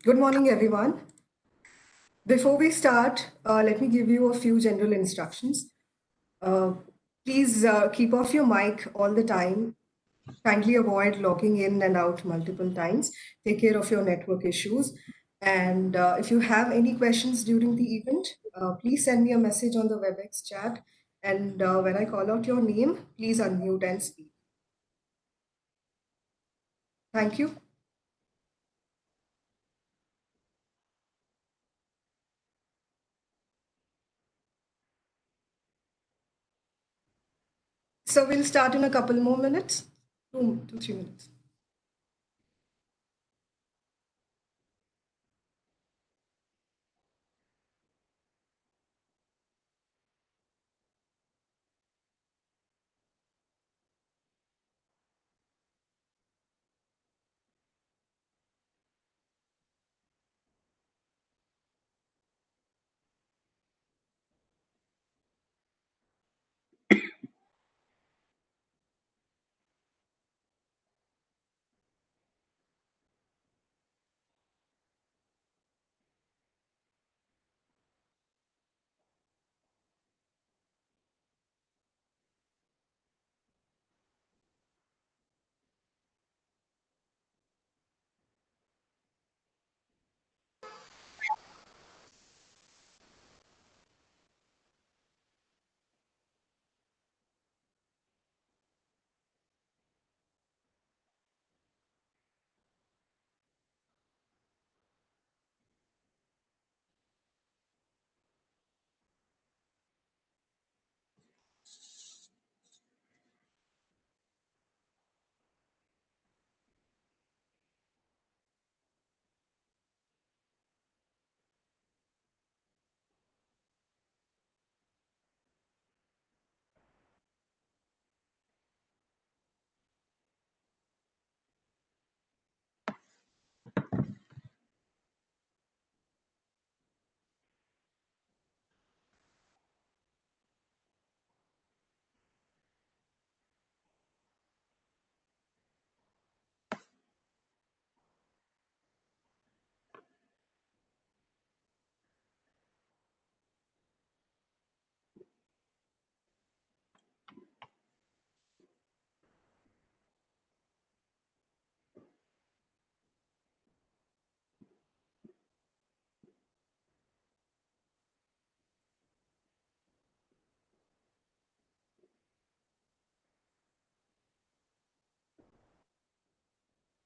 Good morning, everyone. Before we start, let me give you a few general instructions. Uh, Please keep off your mic all the time. Kindly avoid logging in and out multiple times. Take care of your network issues. And if you have any questions during the event, please send me a message on the WebEx chat. And when I call out your name, please unmute and speak. Thank you. So we'll start in a couple more minutes, 2 to 3 minutes.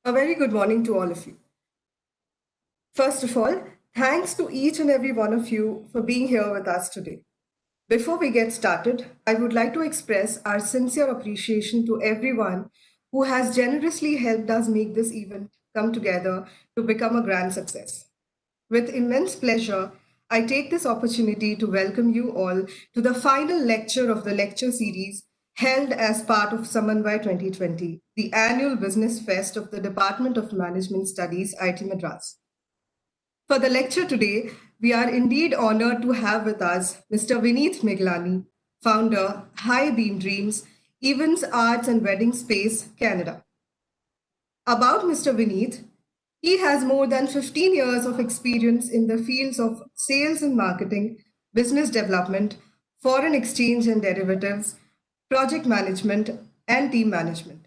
A very good morning to all of you. First of all, thanks to each and every one of you for being here with us today. Before we get started, I would like to express our sincere appreciation to everyone who has generously helped us make this event come together to become a grand success. With immense pleasure, I take this opportunity to welcome you all to the final lecture of the lecture series held as part of Samanvay 2020, the annual business fest of the Department of Management Studies, IIT Madras. For the lecture today, we are indeed honored to have with us Mr. Vineet Miglani, founder, High Beam Dreams, Events, Arts and Wedding Space, Canada. About Mr. Vineet, he has more than 15 years of experience in the fields of sales and marketing, business development, foreign exchange and derivatives, project management, and team management.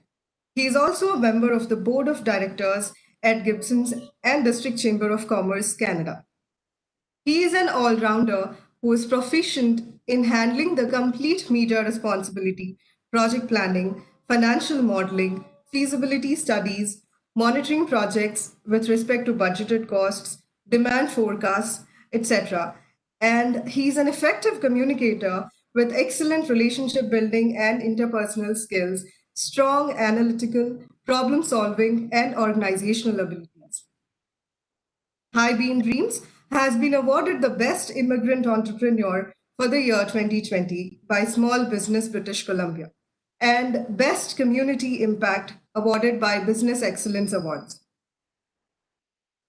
He is also a member of the board of directors at Gibson's and District Chamber of Commerce, Canada. He is an all rounder who is proficient in handling the complete media responsibility, project planning, financial modeling, feasibility studies, monitoring projects with respect to budgeted costs, demand forecasts, etc. And he's an effective communicator with excellent relationship building and interpersonal skills, strong analytical, problem solving, and organizational abilities. High Beam Dreams has been awarded the Best Immigrant Entrepreneur for the year 2020 by Small Business British Columbia and Best Community Impact awarded by Business Excellence Awards.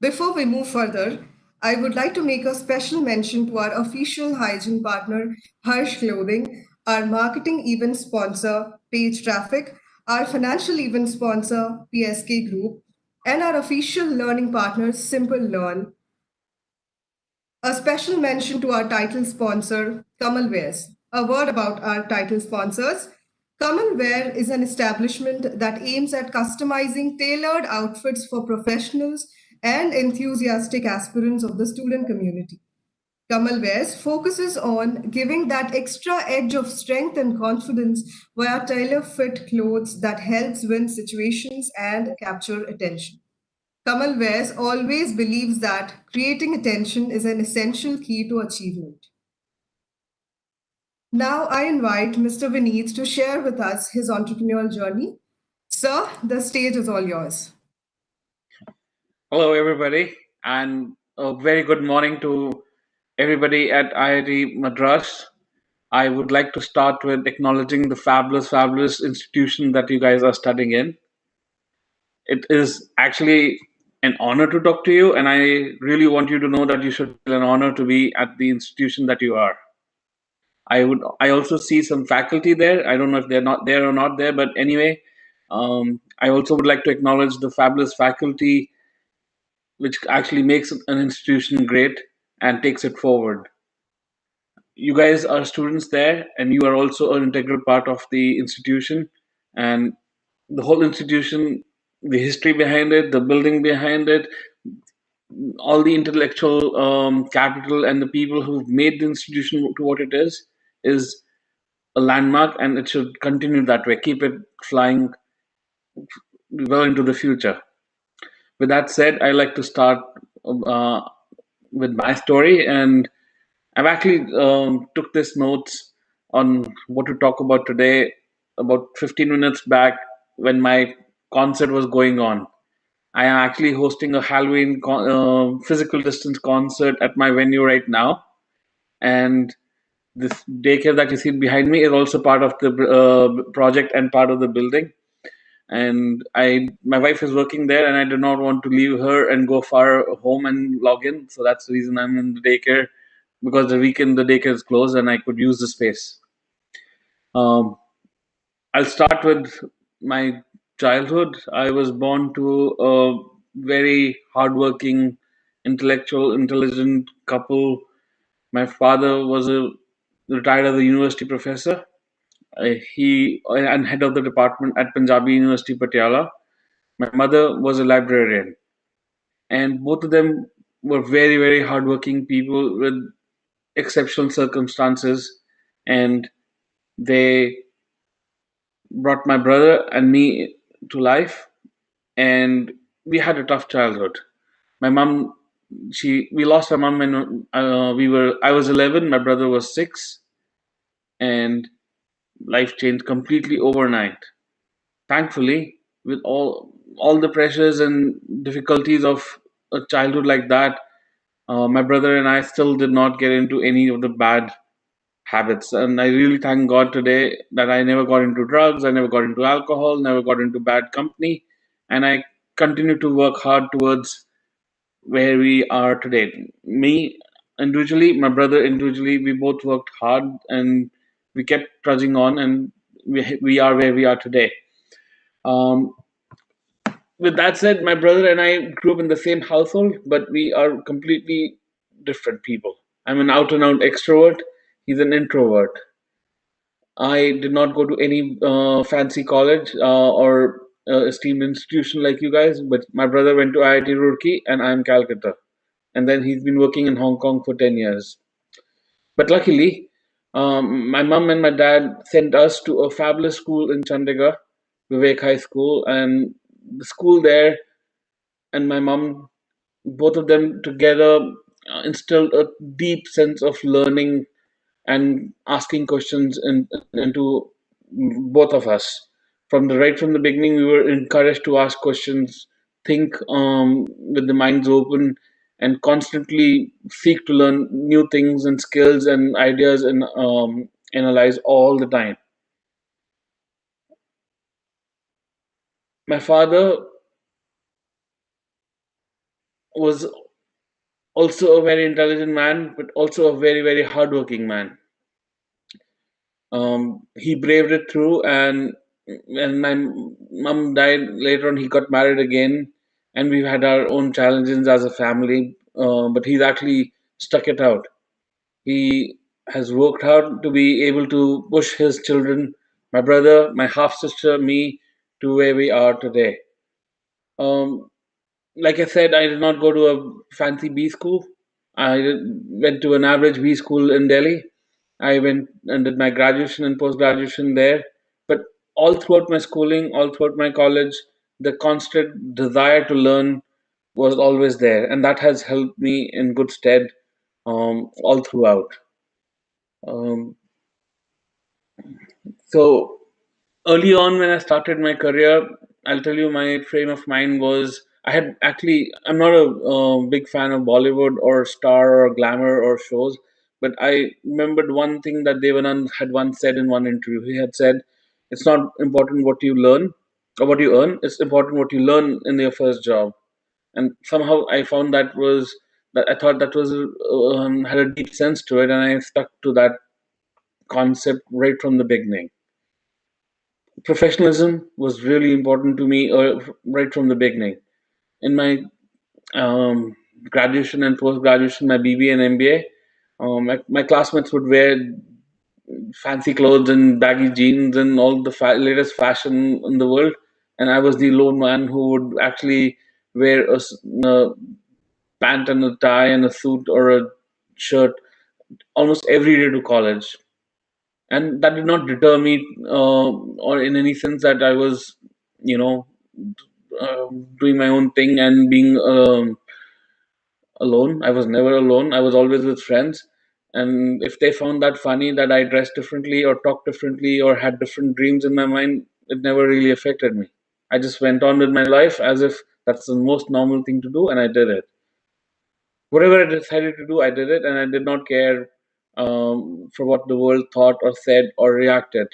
Before we move further, I would like to make a special mention to our official hygiene partner, Harsh Clothing, our marketing event sponsor, Page Traffic, our financial event sponsor, PSK Group, and our official learning partner, Simple Learn. A special mention to our title sponsor, Kamal Wears. A word about our title sponsors. Kamal Wear is an establishment that aims at customizing tailored outfits for professionals and enthusiastic aspirants of the student community. Kamal Wears focuses on giving that extra edge of strength and confidence via tailor fit clothes that helps win situations and capture attention. Kamal Wes always believes that creating attention is an essential key to achievement. Now I invite Mr. Vineet to share with us his entrepreneurial journey. Sir, the stage is all yours. Hello, everybody, and a very good morning to everybody at IIT Madras. I would like to start with acknowledging the fabulous institution that you guys are studying in. It is actually an honor to talk to you, and I really want you to know that you should feel an honor to be at the institution that you are. I also see some faculty there. I don't know if they're not there or not there, but anyway, I also would like to acknowledge the fabulous faculty which actually makes an institution great and takes it forward. You guys are students there, and you are also an integral part of the institution. And the whole institution, the history behind it, the building behind it, all the intellectual capital, and the people who've made the institution to what it is a landmark, and it should continue that way. Keep it flying well into the future. With that said, I like to start uh, with my story, and I've actually took this notes on what to talk about today about 15 minutes back when my concert was going on. I am actually hosting a Halloween physical distance concert at my venue right now, and this daycare that you see behind me is also part of the project and part of the building. And my wife is working there, and I do not want to leave her and go far home and log in. So that's the reason I'm in the daycare, because the weekend the daycare is closed and I could use the space. Um, I'll start with my childhood. I was born to a very hardworking, intellectual, intelligent couple. My father was a retired as a university professor. He and head of the department at Punjabi University, Patiala. My mother was a librarian, and both of them were very hardworking people with exceptional circumstances, and they brought my brother and me to life. and we had a tough childhood. My mom, we lost our mom when I was 11, my brother was 6, and life changed completely overnight. Thankfully, with all the pressures and difficulties of a childhood like that, my brother and I still did not get into any of the bad habits. And I really thank God today that I never got into drugs, I never got into alcohol, never got into bad company, and I continue to work hard towards where we are today. Me individually, my brother individually, we both worked hard and we kept trudging on, and we are where we are today. Um, with that said, my brother and I grew up in the same household, but we are completely different people. I'm an out and out extrovert. He's an introvert. I did not go to any fancy college or esteemed institution like you guys, but my brother went to IIT Roorkee and I'm Calcutta. And then he's been working in Hong Kong for 10 years. But luckily, my mom and my dad sent us to a fabulous school in Chandigarh, Vivek High School, and the school there and my mom, both of them together, instilled a deep sense of learning and asking questions into both of us. From the beginning, we were encouraged to ask questions, think with the minds open, and constantly seek to learn new things and skills and ideas and analyze all the time. My father was also a very intelligent man, but also a very, very hardworking man. He braved it through, and when my mom died later on, he got married again, and we've had our own challenges as a family. But he's actually stuck it out. He has worked hard to be able to push his children, my brother, my half sister, me, to where we are today. Um, like I said, I did not go to a fancy B school. Went to an average B school in Delhi. I went and did my graduation and post graduation there. But all throughout my schooling, all throughout my college, the constant desire to learn was always there, and that has helped me in good stead all throughout. Um, so early on when I started my career, I'll tell you my frame of mind was I had actually I'm not a big fan of Bollywood or star or glamour or shows, but I remembered one thing that Devanand had once said in one interview. He had said, "It's not important what you learn or what you earn. It's important what you learn in your first job." And somehow I found that I thought that was had a deep sense to it, and I stuck to that concept right from the beginning. Professionalism was really important to me right from the beginning. In my um, graduation and post graduation, my BBA and MBA, my classmates would wear fancy clothes and baggy jeans and all the latest fashion in the world, and I was the lone man who would actually wear a pant and a tie and a suit or a shirt almost every day to college. And that did not deter me or in any sense that I was, you know, doing my own thing and being alone. I was never alone. I was always with friends. And if they found that funny that I dressed differently or talked differently or had different dreams in my mind, it never really affected me. I just went on with my life as if that's the most normal thing to do, and I did it. Whatever I decided to do, I did it, and I did not care for what the world thought or said or reacted.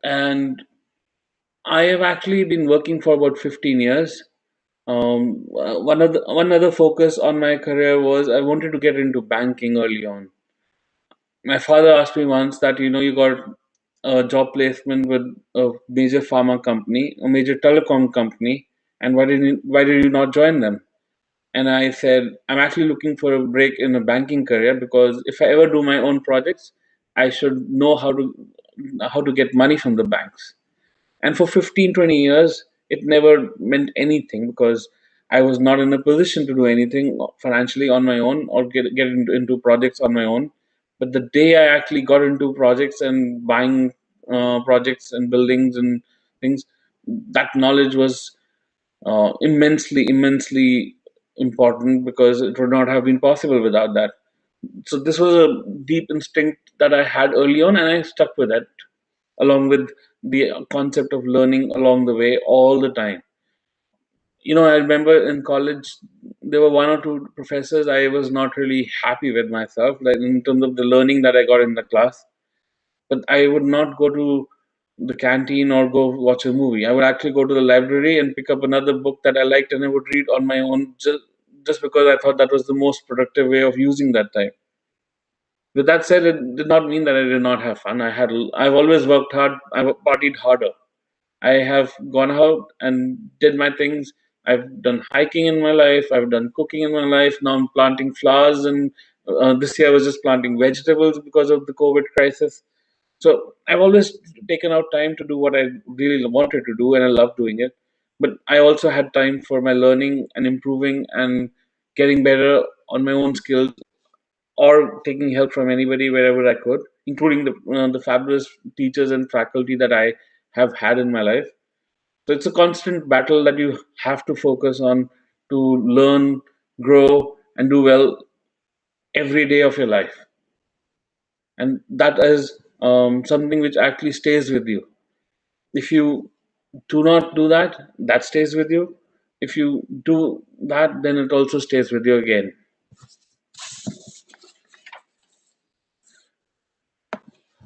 And I have actually been working for about 15 years. One other focus on my career was I wanted to get into banking early on. My father asked me once that you got a job placement with a major pharma company, a major telecom company, and why did you not join them? And I said I'm actually looking for a break in a banking career because if I ever do my own projects, I should know how to get money from the banks. And for 15, 20 years, it never meant anything because I was not in a position to do anything financially on my own or get into projects on my own. But the day I actually got into projects and buying projects and buildings and things, that knowledge was immensely important, because it would not have been possible without that. So this was a deep instinct that I had early on, and I stuck with it, along with the concept of learning along the way all the time. I remember in college there were one or two professors I was not really happy with myself, like in terms of the learning that I got in the class. But I would not go to the canteen or go watch a movie. I would actually go to the library and pick up another book that I liked, and I would read on my own, just because I thought that was the most productive way of using that time. With that said, it did not mean that I did not have fun. I've always worked hard. I've partied harder. I have gone out and did my things. I've done hiking in my life. I've done cooking in my life. Now I'm planting flowers, and this year I was just planting vegetables because of the COVID crisis. So I've always taken out time to do what I really wanted to do, and I love doing it. But I also had time for my learning and improving and getting better on my own skills, or taking help from anybody wherever I could, including the fabulous teachers and faculty that I have had in my life. So it's a constant battle that you have to focus on to learn, grow, and do well every day of your life. And that is something which actually stays with you. If you do not do that, that stays with you. If you do that, then it also stays with you again.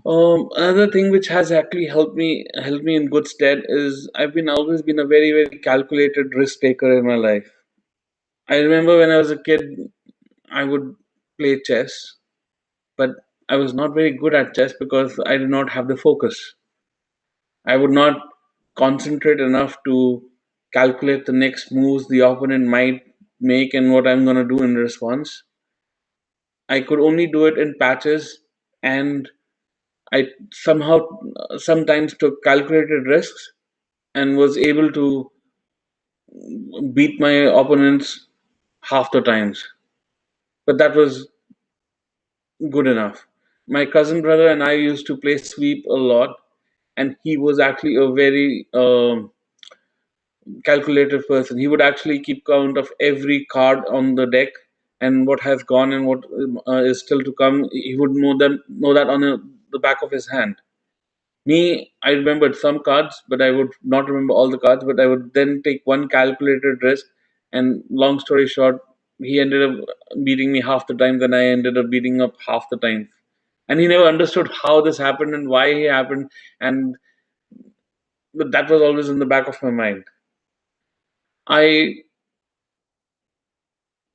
Another thing which has actually helped me in good stead is I've been always been a very calculated risk taker in my life. I remember when I was a kid, I would play chess, but I was not very good at chess because I did not have the focus. I would not concentrate enough to calculate the next moves the opponent might make and what I'm going to do in response. I could only do it in patches, and I somehow sometimes took calculated risks and was able to beat my opponents half the times. But that was good enough. My cousin brother and I used to play sweep a lot, and he was actually a very calculative person. He would actually keep count of every card on the deck and what has gone and what is still to come. He would know that on the back of his hand. Me, I remembered some cards, but I would not remember all the cards. But I would then take one calculated risk, and long story short, he ended up beating me half the time. Then I ended up beating up half the time, and he never understood how this happened and why it happened. And but that was always in the back of my mind. I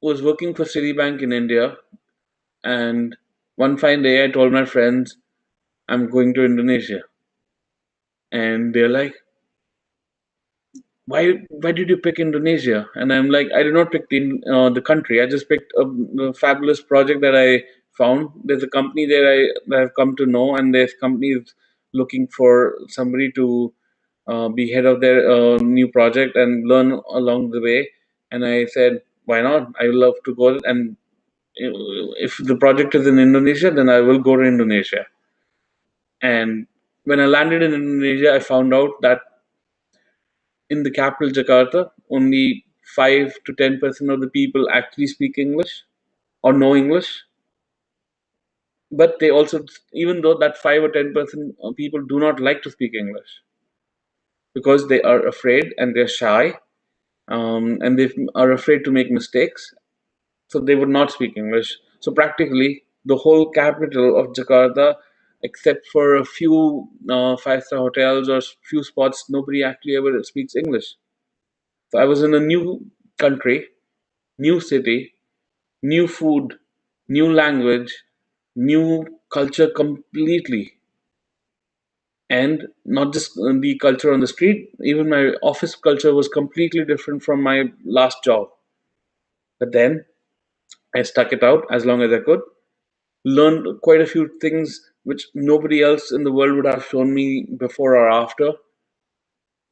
was working for Citibank in India, and one fine day I told my friends I'm going to Indonesia, and they're like, why did you pick Indonesia? And I'm like, I did not pick the country. I just picked a fabulous project that I found. There's a company there that I've come to know, and this company is looking for somebody to be head of their new project and learn along the way. And I said, why not? I would love to go. And if the project is in Indonesia, then I will go to Indonesia. And when I landed in Indonesia, I found out that in the capital Jakarta, only 5 to 10% of the people actually speak English or know English. But they also, even though that 5 or 10% of people do not like to speak English because they are afraid and they're shy, and they are afraid to make mistakes, so they would not speak English. So practically, the whole capital of Jakarta, except for a few five-star hotels or few spots, nobody actually ever speaks English. So I was in a new country, new city, new food, new language, new culture completely. And not just the culture on the street, even my office culture was completely different from my last job. But then I stuck it out as long as I could, learned quite a few things which nobody else in the world would have shown me before or after,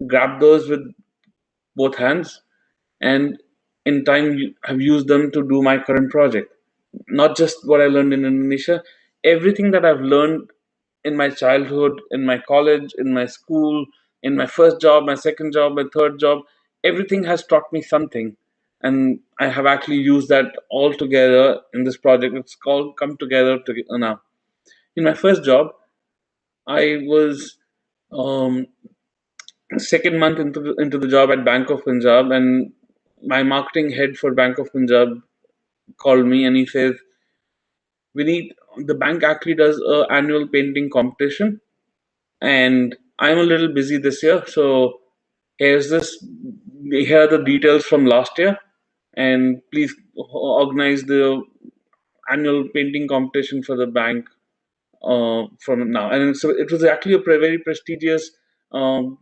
grabbed those with both hands, and in time have used them to do my current project. Not just what I learned in Indonesia, everything that I've learned in my childhood, in my college, in my school, in my first job, my second job, my third job, everything has taught me something. And I have actually used that all together in this project. It's called Come Together Now. In my first job, I was um, second month into the job at Bank of Punjab, and my marketing head for Bank of Punjab called me and he says, "Vineet, the bank actually does a annual painting competition, and I'm a little busy this year, so here's this. Here are the details from last year, and please organize the annual painting competition for the bank from now." And so it was actually a very prestigious um,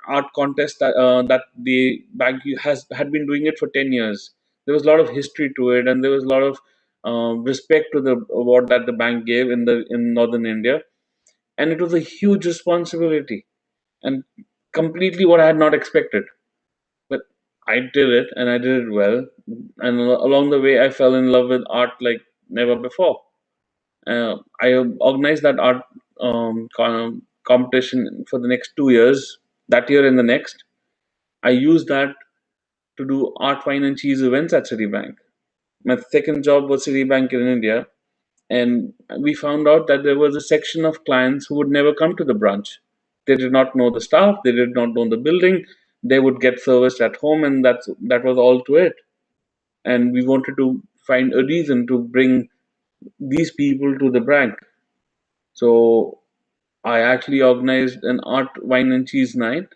art contest that the bank has had been doing it for 10 years. There was a lot of history to it, and there was a lot of respect to the award that the bank gave in northern India, and it was a huge responsibility and completely what I had not expected. But I did it, and I did it well. And along the way, I fell in love with art like never before. I organized that art competition for the next 2 years, that year and the next. I used that to do art, wine, and cheese events at Citibank. My second job was Citibank in India, and we found out that there was a section of clients who would never come to the branch. They did not know the staff, they did not know the building, they would get serviced at home, and that was all to it. And we wanted to find a reason to bring these people to the bank. So I actually organized an art, wine, and cheese night,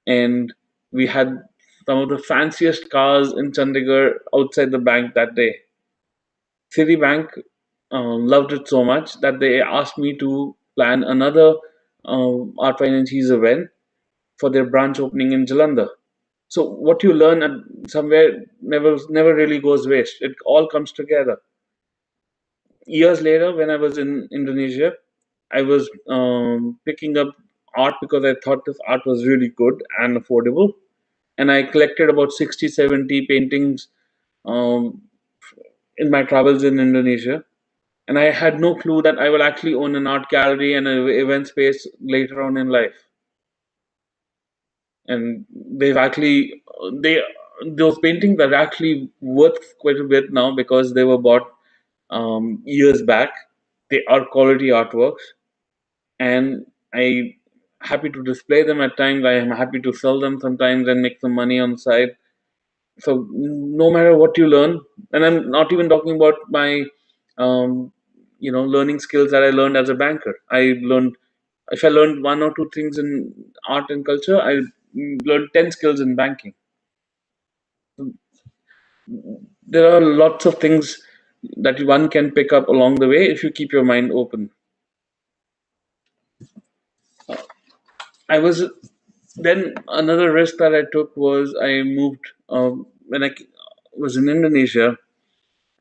and we had some of the fanciest cars in Chandigarh outside the bank that day. Citibank loved it so much that they asked me to plan another art, wine, and cheese event for their branch opening in Jalandhar. So what you learn at somewhere never really goes waste. It all comes together. Years later, when I was in Indonesia, I was picking up art because I thought this art was really good and affordable. And I collected about 60, 70 paintings um, in my travels in Indonesia. And I had no clue that I will actually own an art gallery and an event space later on in life. And they've actually they those paintings are actually worth quite a bit now because they were bought years back. They are quality artworks, and I happy to display them at times. I am happy to sell them sometimes and make some money on the side. So no matter what you learn, and I'm not even talking about my um, learning skills that I learned as a banker. I learned if I learned one or two things in art and culture, I learned 10 skills in banking. There are lots of things that one can pick up along the way if you keep your mind open. I was then another risk that I took was I moved when was in Indonesia.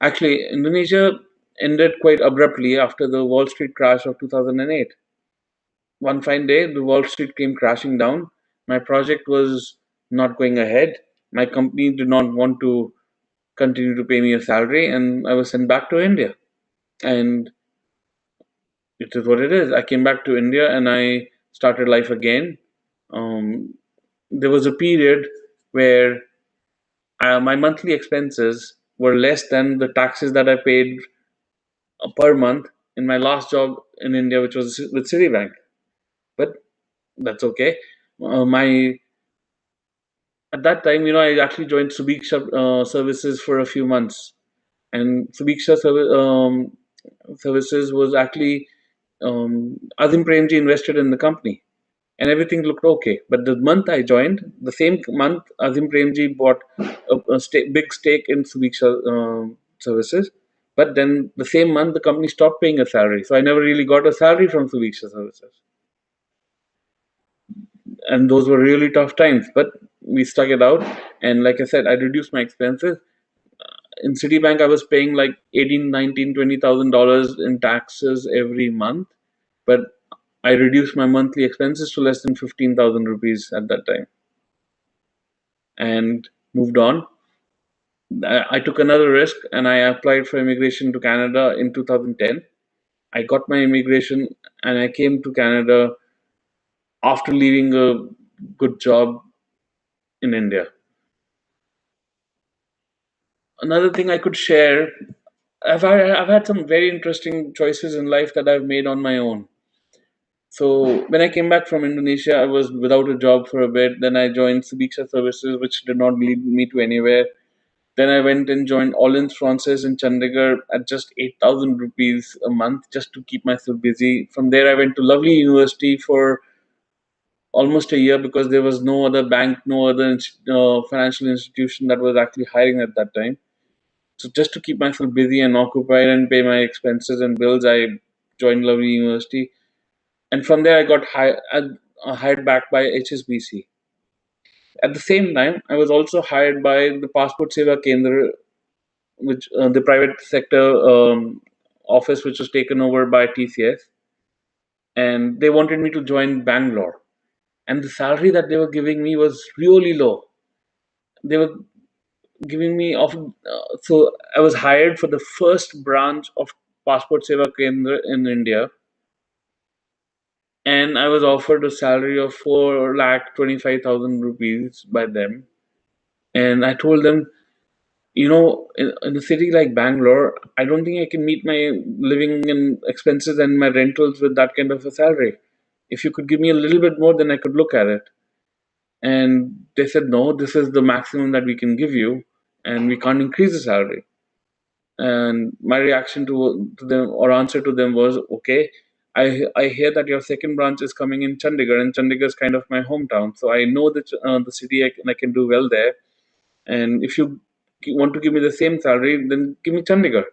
Actually, Indonesia ended quite abruptly after the Wall Street crash of 2008. One fine day, the Wall Street came crashing down. My project was not going ahead. My company did not want to continue to pay me a salary, and I was sent back to India. And it is what it is. I came back to India and I started life again. Um, there was a period where my monthly expenses were less than the taxes that I paid per month in my last job in India, which was with Citibank. But that's okay. My At that time, I actually joined Subiksha services for a few months, and services was actually Azim Premji invested in the company, and everything looked okay. But the month I joined, the same month, Azim Premji bought a big stake in Subiksha services. But then the same month, the company stopped paying a salary, so I never really got a salary from Subiksha services, and those were really tough times. But we stuck it out, and like I said, I reduced my expenses. In Citibank, I was paying like 18, 19, $20,000 in taxes every month, but I reduced my monthly expenses to less than 15,000 rupees at that time and moved on. I took another risk and I applied for immigration to Canada in 2010. I got my immigration and I came to Canada after leaving a good job in India. Another thing I could share, I've had some very interesting choices in life that I've made on my own. So when I came back from Indonesia, I was without a job for a bit. Then I joined Subiksha Services, which did not lead me to anywhere. Then I went and joined Allins Francis in Chandigarh at just 8,000 rupees a month just to keep myself busy. From there, I went to lovely university for almost a year because there was no other bank, no other financial institution that was actually hiring at that time. So just to keep myself busy and occupied and pay my expenses and bills, I joined lovely university. And from there, I got hired back by HSBC. At the same time, I was also hired by the Passport Seva Kendra, which the private sector office, which was taken over by TCS, and they wanted me to join Bangalore. And the salary that they were giving me was really low. They were giving me so I was hired for the first branch of Passport Seva Kendra in India, and I was offered a salary of 4,25,000 rupees by them. And I told them, in a city like Bangalore, I don't think I can meet my living and expenses and my rentals with that kind of a salary. If you could give me a little bit more, then I could look at it. And they said, no, this is the maximum that we can give you, and we can't increase the salary. And my reaction to them or answer to them was, okay, I hear that your second branch is coming in Chandigarh, and Chandigarh is kind of my hometown. So I know that the city, I can do well there. And if you want to give me the same salary, then give me Chandigarh.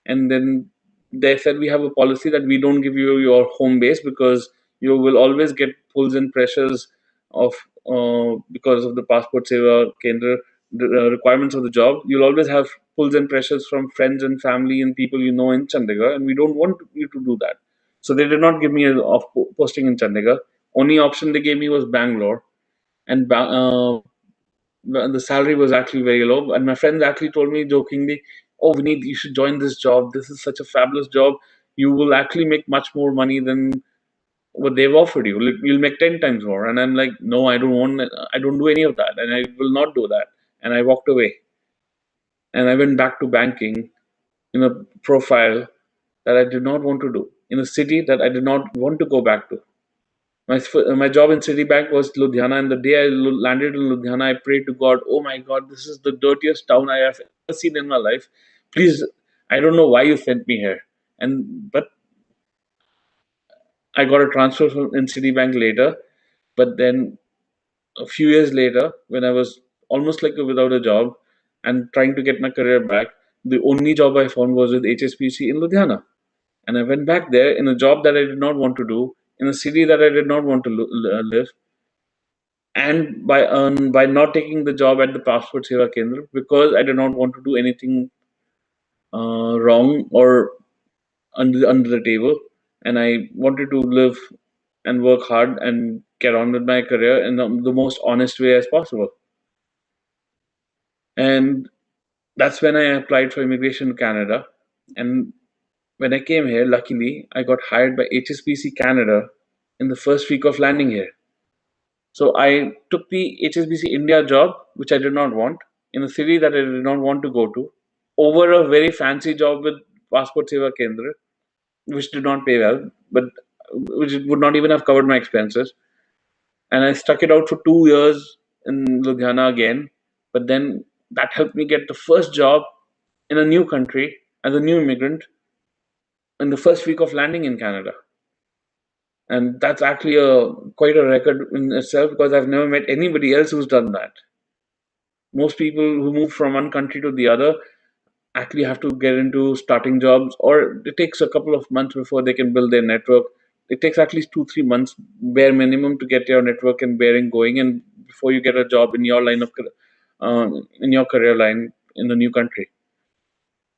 And then they said, we have a policy that we don't give you your home base because you will always get pulls and pressures of because of the Passport Seva Kendra requirements of the job. You'll always have pulls and pressures from friends and family and people you know in Chandigarh, and we don't want you to do that. So they did not give me a off posting in Chandigarh. Only option they gave me was Bangalore, and the salary was actually very low. And my friends actually told me jokingly, "Oh, Vineet, you should join this job. This is such a fabulous job. You will actually make much more money than what they've offered you. You'll make 10 times more." And I'm like, "No, I don't want. I don't do any of that, and I will not do that." And I walked away, and I went back to banking in a profile that I did not want to do in a city that I did not want to go back to. My job in Citibank was Ludhiana, and the day I landed in Ludhiana, I prayed to God, "Oh my God, this is the dirtiest town I have ever seen in my life. Please, I don't know why you sent me here." And but I got a transfer in Citibank later. But then a few years later, when I was almost like without a job and trying to get my career back, the only job I found was with HSBC in Ludhiana. And I went back there in a job that I did not want to do, in a city that I did not want to live, and by not taking the job at the Passport Seva Kendra because I did not want to do anything wrong or under the table, and I wanted to live and work hard and get on with my career in the most honest way as possible. And that's when I applied for immigration to Canada. And when I came here, luckily, I got hired by HSBC Canada in the first week of landing here. So I took the HSBC India job, which I did not want, in a city that I did not want to go to, over a very fancy job with Passport Seva Kendra, which did not pay well, but which would not even have covered my expenses. And I stuck it out for 2 years in Ludhiana again. But then that helped me get the first job in a new country as a new immigrant in the first week of landing in Canada. And that's actually a quite a record in itself because I've never met anybody else who's done that. Most people who move from one country to the other actually have to get into starting jobs, or it takes a couple of months before they can build their network. It takes at least 2 3 months bare minimum to get your network and bearing going, and before you get a job in your in your career line in a new country.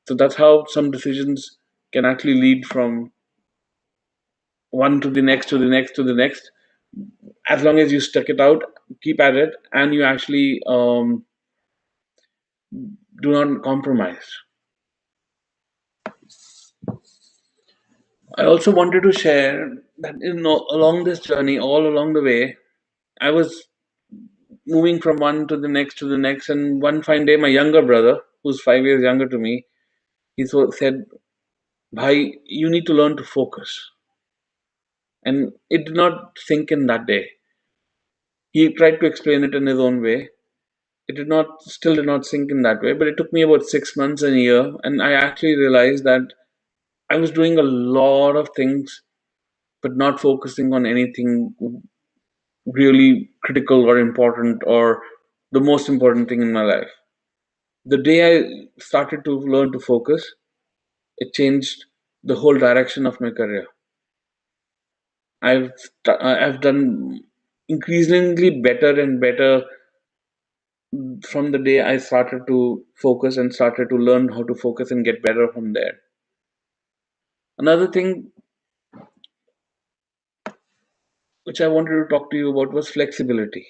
So that's how some decisions can actually lead from one to the next to the next to the next, as long as you stuck it out, keep at it, and you actually do not compromise. I also wanted to share that along this journey, all along the way, I was moving from one to the next, and one fine day, my younger brother, who's 5 years younger to me, said, "Bhai, you need to learn to focus." And it did not sink in that day. He tried to explain it in his own way. It still did not sink in that way, but it took me about 6 months and a year, and I actually realized that I was doing a lot of things, but not focusing on anything really critical or important or the most important thing in my life. The day I started to learn to focus, it changed the whole direction of my career. I've done increasingly better and better from the day I started to focus and started to learn how to focus and get better from there. Another thing which I wanted to talk to you about was flexibility.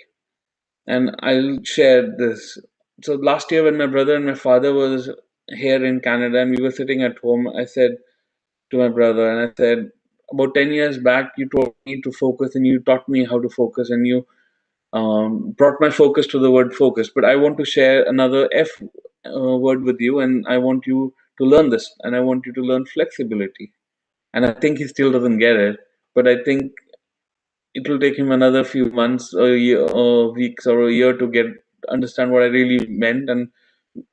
And I'll share this. So last year when my brother and my father was here in Canada and we were sitting at home, I said to my brother and I said, about 10 years back, you told me to focus and you taught me how to focus and you brought my focus to the word focus. But I want to share another F word with you, and I want you to learn this, and I want you to learn flexibility. And I think he still doesn't get it, but I think it will take him another few months, a year, or weeks, or a year to get understand what I really meant. And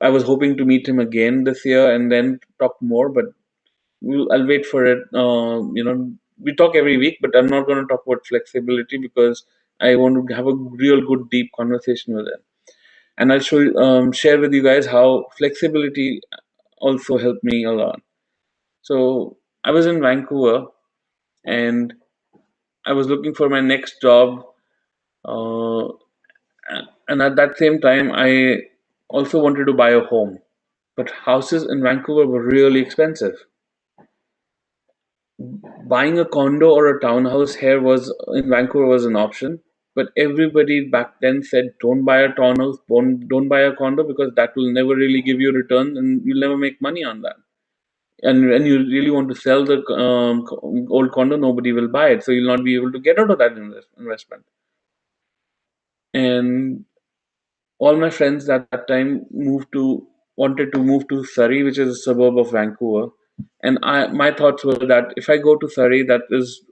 I was hoping to meet him again this year and then talk more, but I'll wait for it. We talk every week, but I'm not going to talk about flexibility because I want to have a real good, deep conversation with him. And share with you guys how flexibility also helped me a lot. So I was in Vancouver and I was looking for my next job. Uh, and at that same time, I also wanted to buy a home. But houses in Vancouver were really expensive. Buying a condo or a townhouse here was in Vancouver was an option, but everybody back then said don't buy a townhouse, don't buy a condo because that will never really give you return and you'll never make money on that. And when you really want to sell the old condo, nobody will buy it, so you'll not be able to get out of that investment. And all my friends at that time wanted to move to Surrey, which is a suburb of Vancouver. And my thoughts were that if I go to Surrey, that is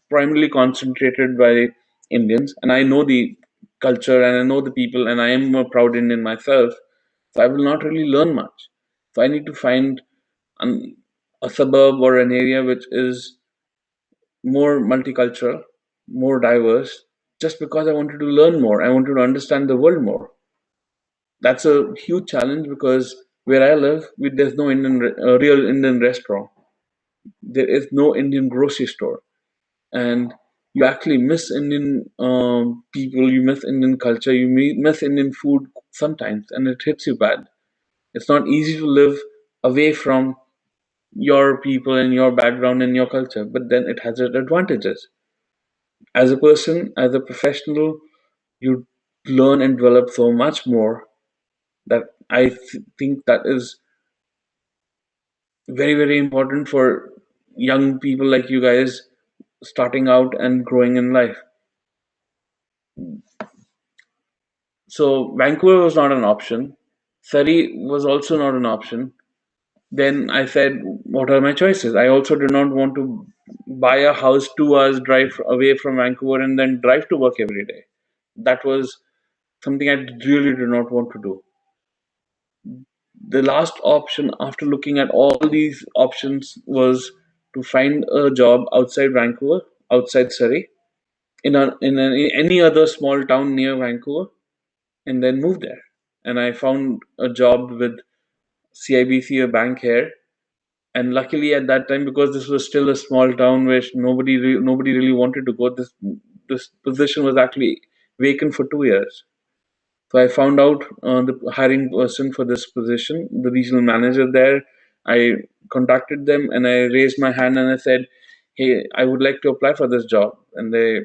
primarily concentrated by Indians, and I know the culture and I know the people, and I am a proud Indian myself. So I will not really learn much. So I need to find an, a suburb or an area which is more multicultural, more diverse, just because I wanted to learn more. I wanted to understand the world more. That's a huge challenge because where I live, there's no real Indian restaurant. There is no Indian grocery store, and you actually miss Indian people, you miss Indian culture, miss Indian food sometimes, and it hits you bad. It's not easy to live away from your people and your background and your culture, but then it has its advantages. As a person, as a professional, you learn and develop so much more that think that is very, very important for young people like you guys starting out and growing in life. So Vancouver was not an option. Surrey was also not an option. Then I said, what are my choices? I also did not want to buy a house 2 hours drive away from Vancouver and then drive to work every day. That was something I really did not want to do. The last option after looking at all these options was to find a job outside Vancouver, outside Surrey, in any other small town near Vancouver, and then move there. And I found a job with CIBC, a bank here. And luckily at that time, because this was still a small town where nobody really wanted to go, this position was actually vacant for 2 years. So I found out the hiring person for this position, the regional manager there. I contacted them and I raised my hand and I said, "Hey, I would like to apply for this job." And they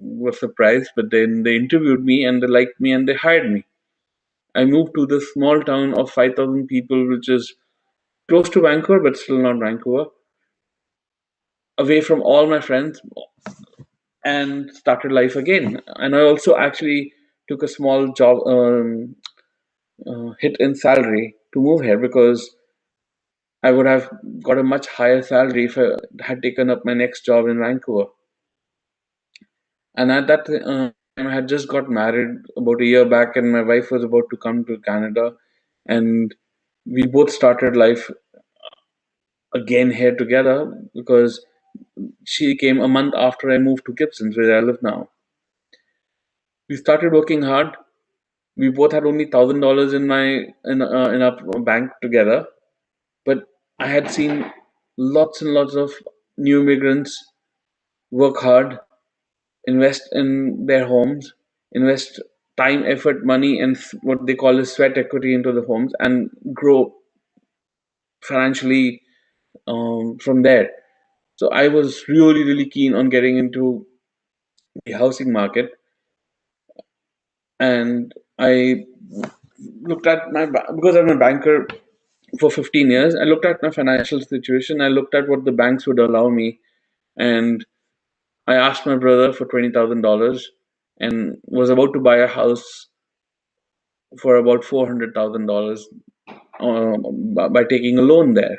were surprised, but then they interviewed me and they liked me and they hired me. I moved to this small town of 5,000 people, which is close to Vancouver, but still not Vancouver. away from all my friends and started life again. And I also actually took a small job hit in salary to move here because I would have got a much higher salary if I had taken up my next job in Vancouver. And at that time, I had just got married about a year back, and my wife was about to come to Canada, and we both started life again here together because she came a month after I moved to Gibsons, where I live now. We started working hard. We both had only $1,000 in our bank together, but I had seen lots and lots of new immigrants work hard, invest in their homes, invest time, effort, money, and what they call as sweat equity into the homes, and grow financially from there. So I was really, really keen on getting into the housing market, and I looked at because I'm a banker for 15 years. I looked at my financial situation. I looked at what the banks would allow me, and I asked my brother for $20,000 and was about to buy a house for about $400,000 by taking a loan there.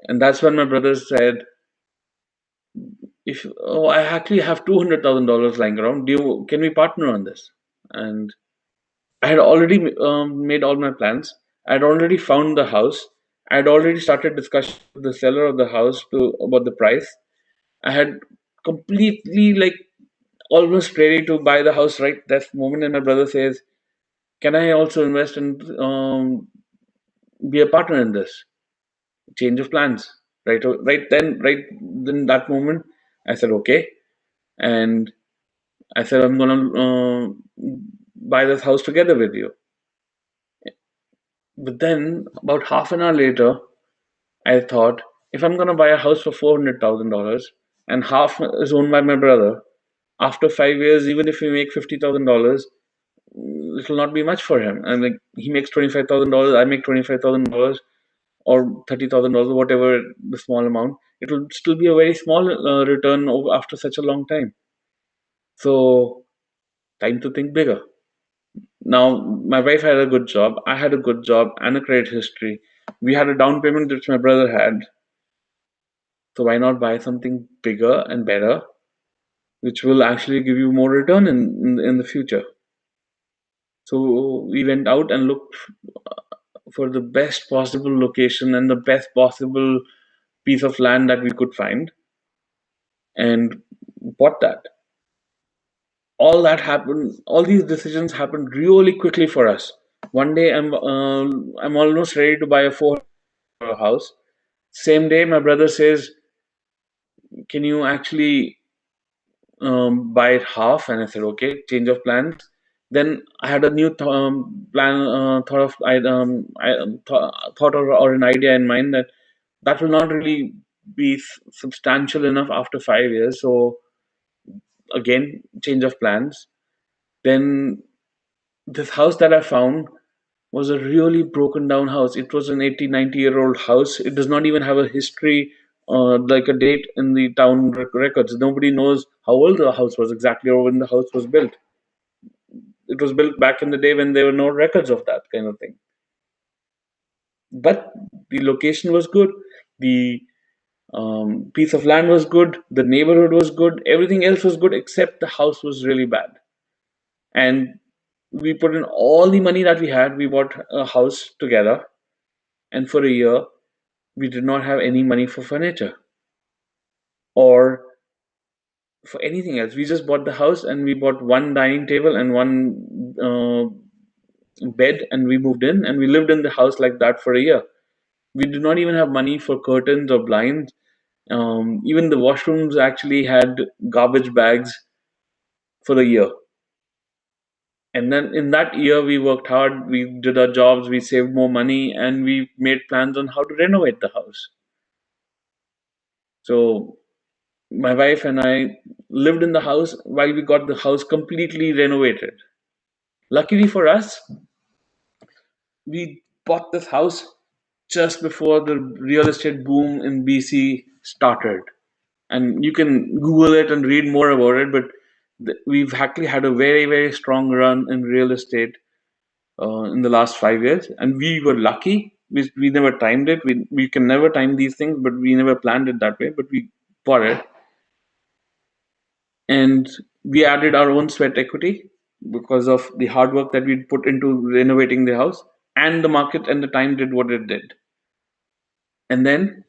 And that's when my brother said, "If I actually have $200,000 lying around, can we partner on this?" And I had already made all my plans. I had already found the house. I had already started discussion with the seller of the house about the price. I had completely almost ready to buy the house right that moment, and my brother says, "Can I also invest and be a partner in this?" Change of plans. Right then, that moment, I said okay, and I said I'm gonna buy this house together with you. But then, about half an hour later, I thought, if I'm gonna buy a house for $400,000 and half is owned by my brother, after 5 years, even if we make $50,000, it will not be much for him. And like he makes $25,000, I make $25,000 or $30,000, whatever the small amount. It will still be a very small return after such a long time. So time to think bigger. Now my wife had a good job, I had a good job and a credit history. We had a down payment which my brother had. So why not buy something bigger and better, which will actually give you more return in the future? So we went out and looked for the best possible location and the best possible piece of land that we could find and bought that. All these decisions happened really quickly for us. One day I'm almost ready to buy a house. Same day my brother says, "Can you actually buy it half?" And I said, "Okay, change of plans." Then I had a new plan, thought or an idea in mind that will not really be substantial enough after 5 years. So again, change of plans. Then this house that I found was a really broken down house. It was an 80, 90-year old house. It does not even have a history, like a date in the town records. Nobody knows how old the house was exactly or when the house was built. It was built back in the day when there were no records of that kind of thing. But the location was good. The piece of land was good. The neighborhood was good. Everything else was good except the house was really bad. And we put in all the money that we had. We bought a house together. And for a year, we did not have any money for furniture or for anything else. We just bought the house and we bought one dining table and one bed, and we moved in and we lived in the house like that for a year. We did not even have money for curtains or blinds. Even the washrooms actually had garbage bags for the year. And then in that year, we worked hard, we did our jobs, we saved more money, and we made plans on how to renovate the house. So my wife and I lived in the house while we got the house completely renovated. Luckily for us, we bought this house just before the real estate boom in BC started. and you can Google it and read more about it. But we've actually had a very, very strong run in real estate in the last 5 years, and we were lucky. We never timed it. We can never time these things, but we never planned it that way. But we bought it, and we added our own sweat equity because of the hard work that we put into renovating the house, and the market and the time did what it did. And then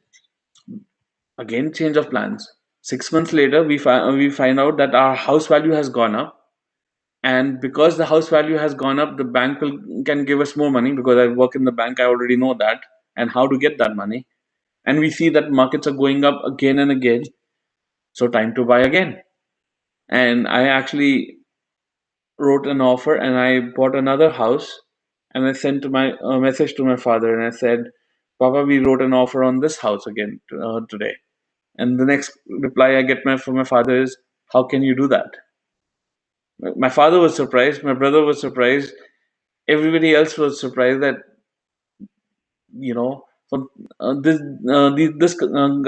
again, change of plans. 6 months later, we find out that our house value has gone up, and because the house value has gone up, the bank can give us more money. Because I work in the bank, I already know that and how to get that money. And we see that markets are going up again and again, so time to buy again. And I actually wrote an offer, and I bought another house, and I sent my a message to my father, and I said, "Papa, we wrote an offer on this house again today." And the next reply I get from my father is, "How can you do that?" My father was surprised. My brother was surprised. Everybody else was surprised that, so this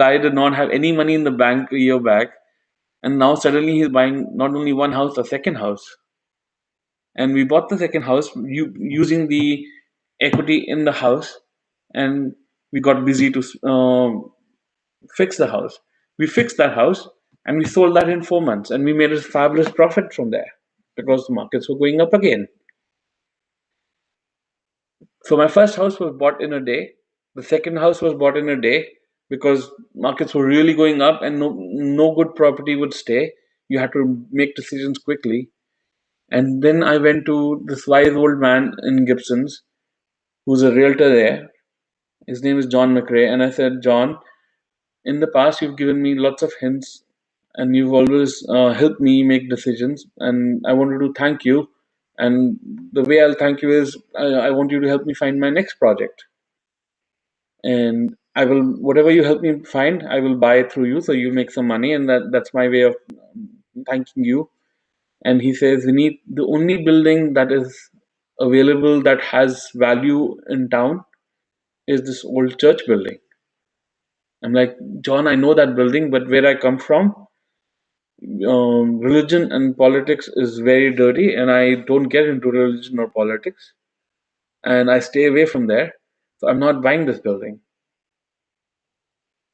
guy did not have any money in the bank a year back, and now suddenly he's buying not only one house, a second house. And we bought the second house using the equity in the house, and we got busy to fix the house. We fixed that house, and we sold that in 4 months, and we made a fabulous profit from there because the markets were going up again. So my first house was bought in a day. The second house was bought in a day because markets were really going up, and no good property would stay. You had to make decisions quickly. And then I went to this wise old man in Gibson's, who's a realtor there. His name is John McRae, and I said, John, in the past you've given me lots of hints, and you've always helped me make decisions, and I wanted to thank you. And the way I'll thank you is I want you to help me find my next project. And I will, whatever you help me find, I will buy it through you, so you make some money, and that's my way of thanking you. And he says, Vineet, the only building that is available that has value in town is this old church building. I'm like, John, I know that building, but where I come from, religion and politics is very dirty, and I don't get into religion or politics, and I stay away from there. So I'm not buying this building.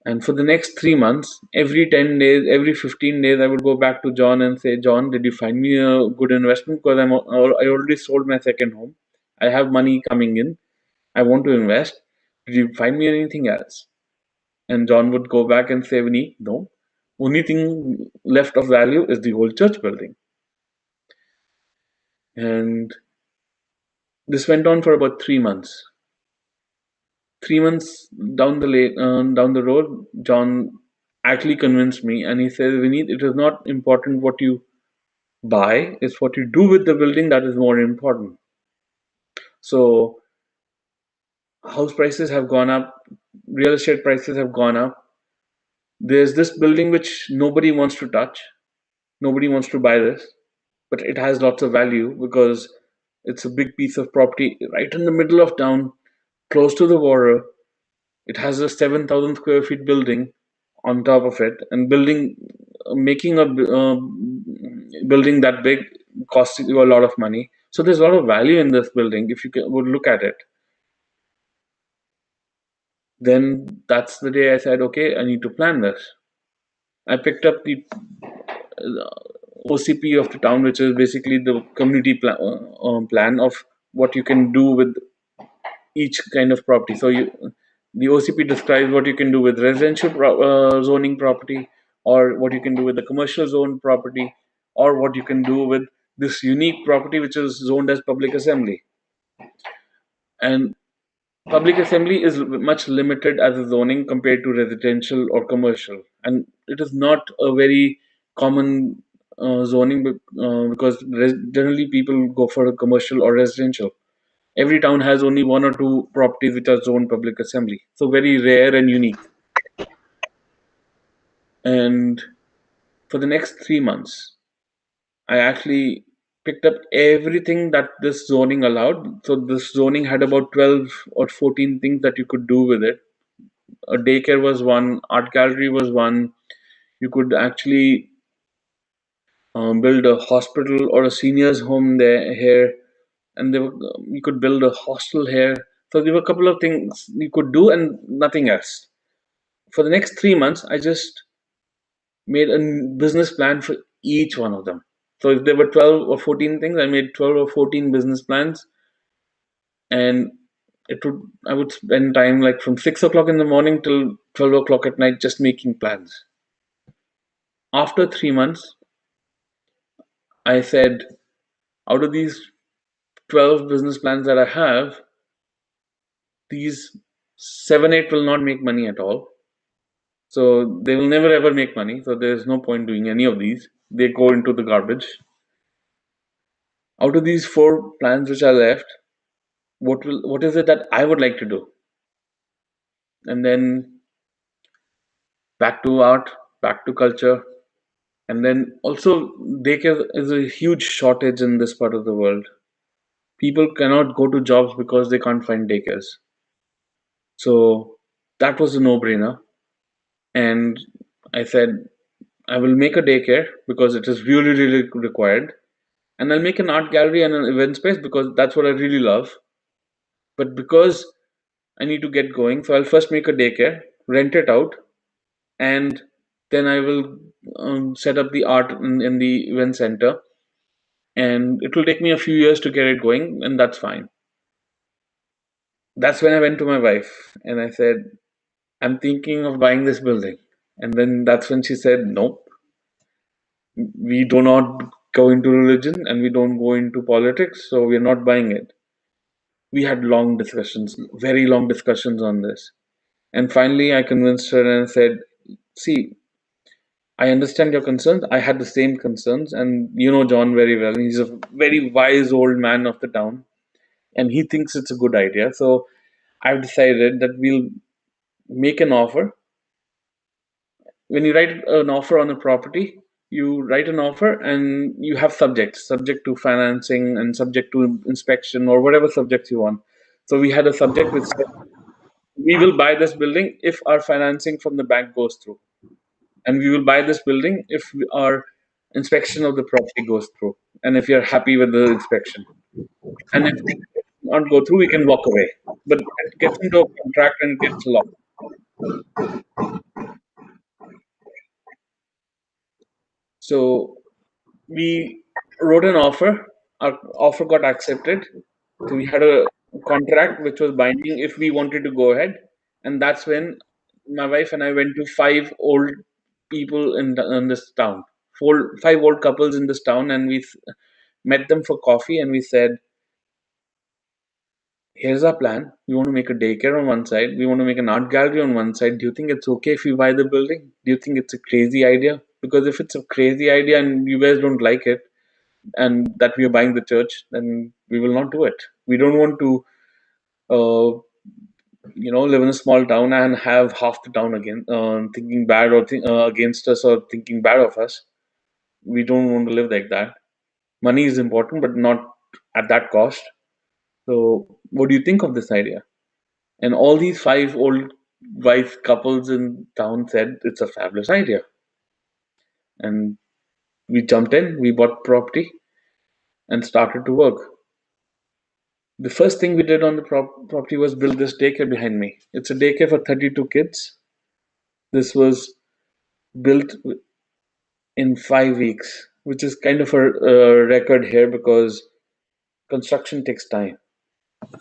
And for the next 3 months, every 10 days, every 15 days, I would go back to John and say, John, did you find me a good investment? Because I already sold my second home. I have money coming in. I want to invest. Did you find me anything else? And John would go back and say, Vinny, no. Only thing left of value is the old church building. And this went on for about 3 months. 3 months down the road, John actually convinced me, and he says, Vineet, it is not important what you buy, it's what you do with the building that is more important. So house prices have gone up, real estate prices have gone up. There's this building which nobody wants to touch, nobody wants to buy this, but it has lots of value because it's a big piece of property right in the middle of town, close to the water. It has a 7,000 square feet building on top of it, and making a building that big costs you a lot of money. So there's a lot of value in this building if you would look at it. Then that's the day I said, okay, I need to plan this. I picked up the OCP of the town, which is basically the community plan of what you can do with each kind of property. So the OCP describes what you can do with residential zoning property, or what you can do with the commercial zone property, or what you can do with this unique property which is zoned as public assembly. And public assembly is much limited as a zoning compared to residential or commercial, and it is not a very common zoning because generally people go for a commercial or residential. Every town has only one or two properties which are zoned public assembly, so very rare and unique. And for the next 3 months, I actually picked up everything that this zoning allowed. So this zoning had about 12 or 14 things that you could do with it. A daycare was one, art gallery was one, You could actually build a hospital or a seniors home there here, and you could build a hostel here. So there were a couple of things you could do and nothing else. For the next 3 months, I just made a business plan for each one of them. So if there were 12 or 14 things, I made 12 or 14 business plans, and I would spend time like from 6 o'clock in the morning till 12 o'clock at night just making plans. After 3 months, I said, out of these 12 business plans that I have, these 7, 8 will not make money at all. So they will never ever make money. So there's no point doing any of these. They go into the garbage. Out of these 4 plans which are left, what is it that I would like to do? And then back to art, back to culture, and then also daycare is a huge shortage in this part of the world. People cannot go to jobs because they can't find daycares. So that was a no-brainer. And I said, I will make a daycare because it is really, really required. And I'll make an art gallery and an event space because that's what I really love. But because I need to get going, so I'll first make a daycare, rent it out, and then I will set up the art in the event center. And it will take me a few years to get it going, and that's fine. That's when I went to my wife and I said, I'm thinking of buying this building. And then that's when she said, nope, we do not go into religion and we don't go into politics, so we're not buying it. We had long discussions, very long discussions on this. And finally, I convinced her and said, see, I understand your concerns. I had the same concerns. And you know John very well. He's a very wise old man of the town. And he thinks it's a good idea. So I've decided that we'll make an offer. When you write an offer on a property, you write an offer and you have subjects, subject to financing and subject to inspection or whatever subjects you want. So we had a subject which said, we will buy this building if our financing from the bank goes through. And we will buy this building if our inspection of the property goes through. And if you're happy with the inspection. And if things not go through, we can walk away. But it gets into a contract and gets locked. So we wrote an offer. Our offer got accepted. So we had a contract which was binding if we wanted to go ahead. And that's when my wife and I went to 5 old people in this town, 5 old couples in this town, and we met them for coffee and we said, here's our plan. We want to make a daycare on one side. We want to make an art gallery on one side. Do you think it's okay if we buy the building? Do you think it's a crazy idea? Because if it's a crazy idea and you guys don't like it, and that we are buying the church, then we will not do it. We don't want to, live in a small town and have half the town again thinking bad or against us or thinking bad of us. We don't want to live like that. Money is important, but not at that cost. So, what do you think of this idea? And all these 5 old wise couples in town said it's a fabulous idea. And we jumped in, we bought property and started to work. The first thing we did on the property was build this daycare behind me. It's a daycare for 32 kids. This was built in 5 weeks, which is kind of a record here because construction takes time.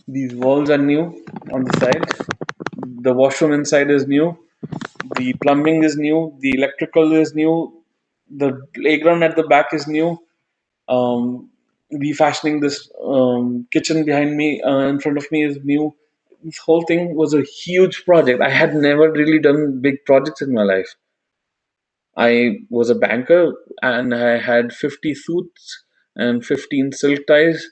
These walls are new on the side. The washroom inside is new. The plumbing is new. The electrical is new. The playground at the back is new. Refashioning this kitchen behind me, in front of me, is new. This whole thing was a huge project. I had never really done big projects in my life. I was a banker and I had 50 suits and 15 silk ties,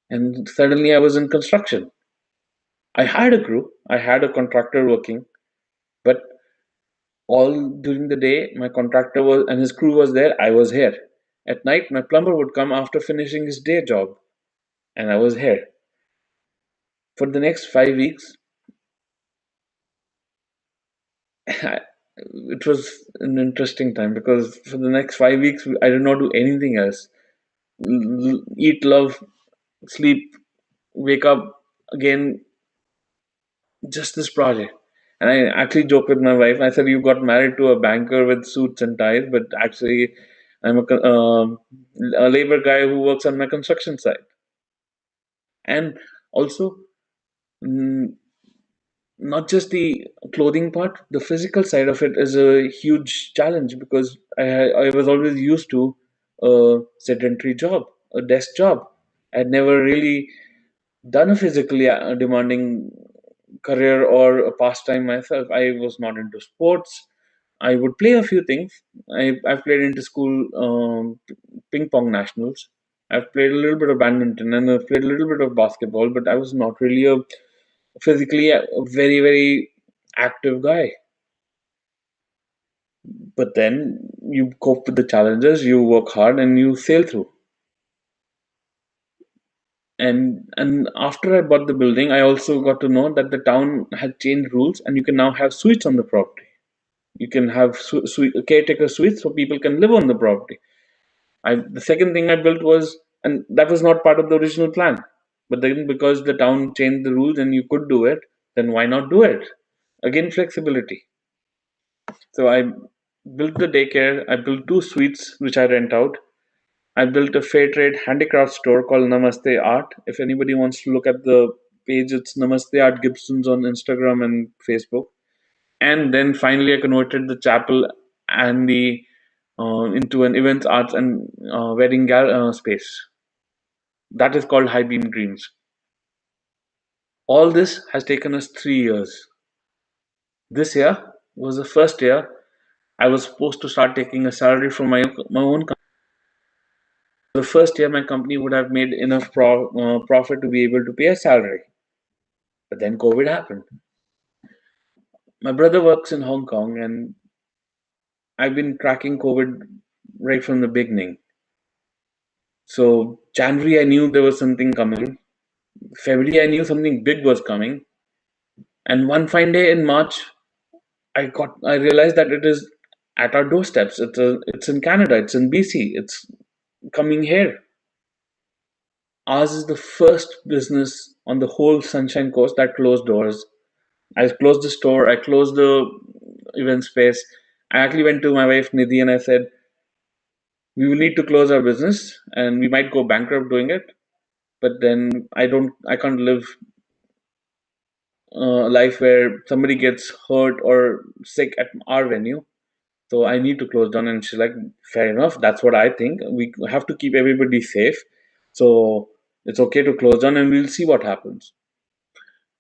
and suddenly I was in construction. I had a crew, I had a contractor working, but all during the day, my contractor was and his crew was there, I was here. At night, my plumber would come after finishing his day job, and I was here. For the next 5 weeks, it was an interesting time because for the next 5 weeks I did not do anything else. Eat, love, sleep, wake up again, just this project. And I actually joked with my wife. I said, "You got married to a banker with suits and ties, but actually, I'm a labor guy who works on my construction site." And also, mm, not just the clothing part, the physical side of it is a huge challenge because I was always used to a sedentary job, a desk job. I'd never really done a physically demanding career or a pastime myself. I was not into sports. I would play a few things. I've played into school ping pong nationals. I've played a little bit of badminton and I've played a little bit of basketball, but I was not really a physically a very, very active guy. But then you cope with the challenges, you work hard, and you sail through. And after I bought the building, I also got to know that the town had changed rules, and you can now have suites on the property. You can have caretaker suites so people can live on the property. The second thing I built was, and that was not part of the original plan. But then because the town changed the rules and you could do it, then why not do it? Again, flexibility. So I built the daycare. I built two suites which I rent out. I built a fair trade handicraft store called Namaste Art. If anybody wants to look at the page, it's Namaste Art Gibsons on Instagram and Facebook. And then finally, I converted the chapel and the into an events, arts, and wedding space. That is called High Beam Dreams. All this has taken us 3 years. This year was the first year I was supposed to start taking a salary from my own company. The first year, my company would have made enough profit to be able to pay a salary. But then COVID happened. My brother works in Hong Kong, and I've been tracking COVID right from the beginning. So January, I knew there was something coming. February, I knew something big was coming. And one fine day in March, I realized that it is at our doorsteps. It's in Canada. It's in BC. It's coming here. Ours is the first business on the whole Sunshine Coast that closed doors. I closed the store. I closed the event space. I actually went to my wife Nidhi and I said, "We will need to close our business, and we might go bankrupt doing it. But then I can't live a life where somebody gets hurt or sick at our venue. So I need to close down." And she's like, "Fair enough. That's what I think. We have to keep everybody safe. So it's okay to close down, and we'll see what happens."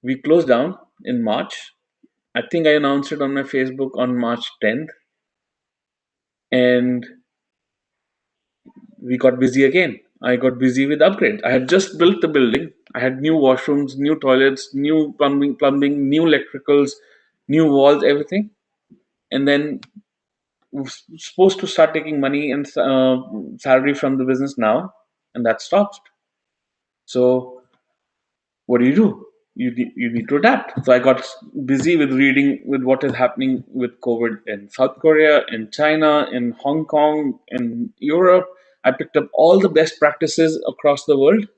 We closed down in March. I think I announced it on my Facebook on March 10th, and we got busy again. I got busy with upgrades. I had just built the building. I had new washrooms, new toilets, new plumbing, new electricals, new walls, everything. And then was supposed to start taking money and salary from the business now, and that stopped. So what do? You need to adapt. So I got busy with reading with what is happening with COVID in South Korea, in China, in Hong Kong, in Europe. I picked up all the best practices across the world,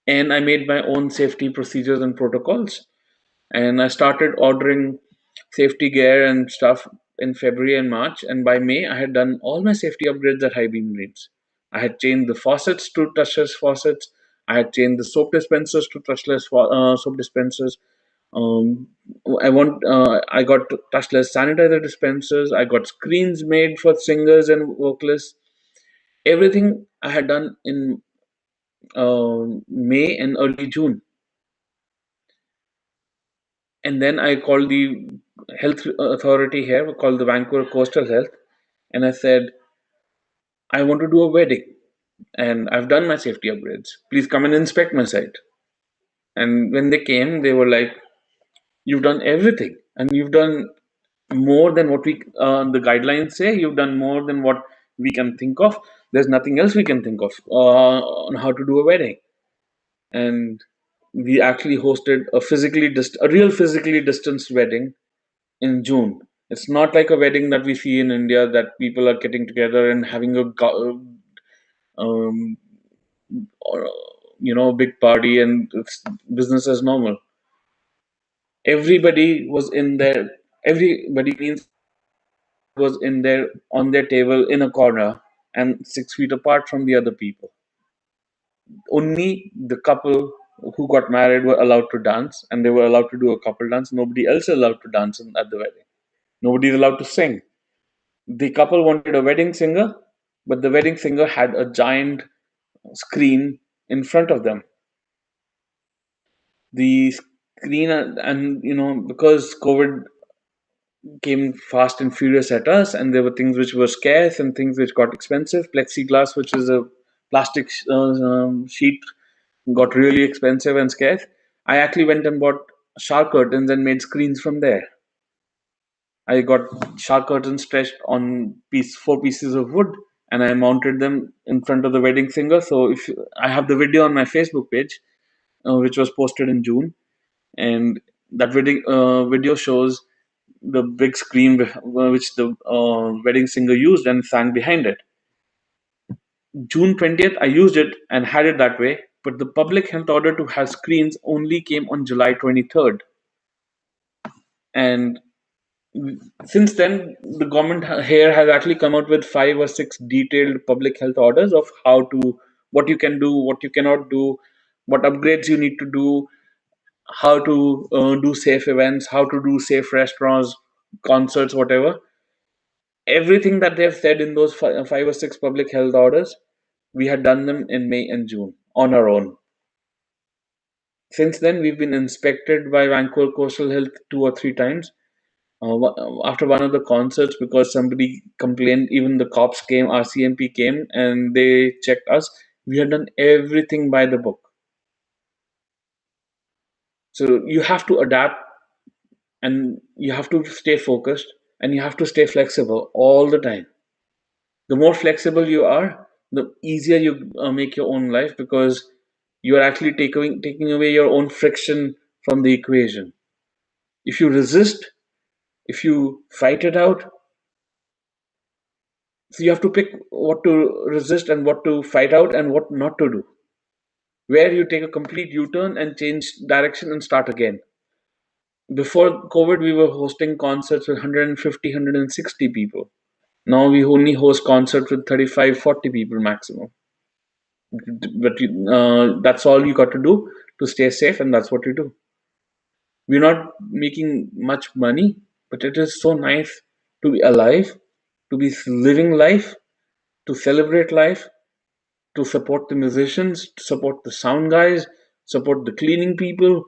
and I made my own safety procedures and protocols. And I started ordering safety gear and stuff in February and March. And by May, I had done all my safety upgrades that High Beam needs. I had changed the faucets to touchless faucets. I had changed the soap dispensers to touchless soap dispensers. Um, I got touchless sanitizer dispensers. I got screens made for singers and vocalists. Everything I had done in May and early June. And then I called the health authority here, called the Vancouver Coastal Health, and I said, "I want to do a wedding, and I've done my safety upgrades. Please come and inspect my site." And when they came, they were like, "You've done everything, and you've done more than what the guidelines say. You've done more than what we can think of. There's nothing else we can think of on how to do a wedding." And we actually hosted a real physically distanced wedding in June. It's not like a wedding that we see in India, that people are getting together and having a um, or, big party, and it's business as normal. Everybody was in there. Everybody means was in there on their table in a corner and 6 feet apart from the other people. Only the couple who got married were allowed to dance, and they were allowed to do a couple dance. Nobody else is allowed to dance at the wedding. Nobody is allowed to sing. The couple wanted a wedding singer, but the wedding singer had a giant screen in front of them. The screen, and because COVID came fast and furious at us, and there were things which were scarce and things which got expensive. Plexiglass, which is a plastic sheet, got really expensive and scarce. I actually went and bought shower curtains and made screens from there. I got shower curtains stretched on four pieces of wood, and I mounted them in front of the wedding singer. So if I have the video on my Facebook page, which was posted in June, and that video shows the big screen which the wedding singer used and sang behind it. June 20th, I used it and had it that way, but the public health order to have screens only came on July 23rd. And since then, the government here has actually come out with 5 or 6 detailed public health orders of what you can do, what you cannot do, what upgrades you need to do, how to do safe events, how to do safe restaurants, concerts, whatever. Everything that they've said in those 5 or 6 public health orders, we had done them in May and June on our own. Since then, we've been inspected by Vancouver Coastal Health 2 or 3 times. After one of the concerts, because somebody complained, even the cops came, RCMP came, and they checked us. We had done everything by the book. So you have to adapt, and you have to stay focused, and you have to stay flexible all the time. The more flexible you are, the easier you make your own life, because you are actually taking away your own friction from the equation. If you resist, if you fight it out, so you have to pick what to resist and what to fight out and what not to do. Where you take a complete U-turn and change direction and start again. Before COVID, we were hosting concerts with 150, 160 people. Now we only host concerts with 35, 40 people maximum. But that's all you got to do to stay safe, and that's what you do. We're not making much money, but it is so nice to be alive, to be living life, to celebrate life, to support the musicians, to support the sound guys, support the cleaning people.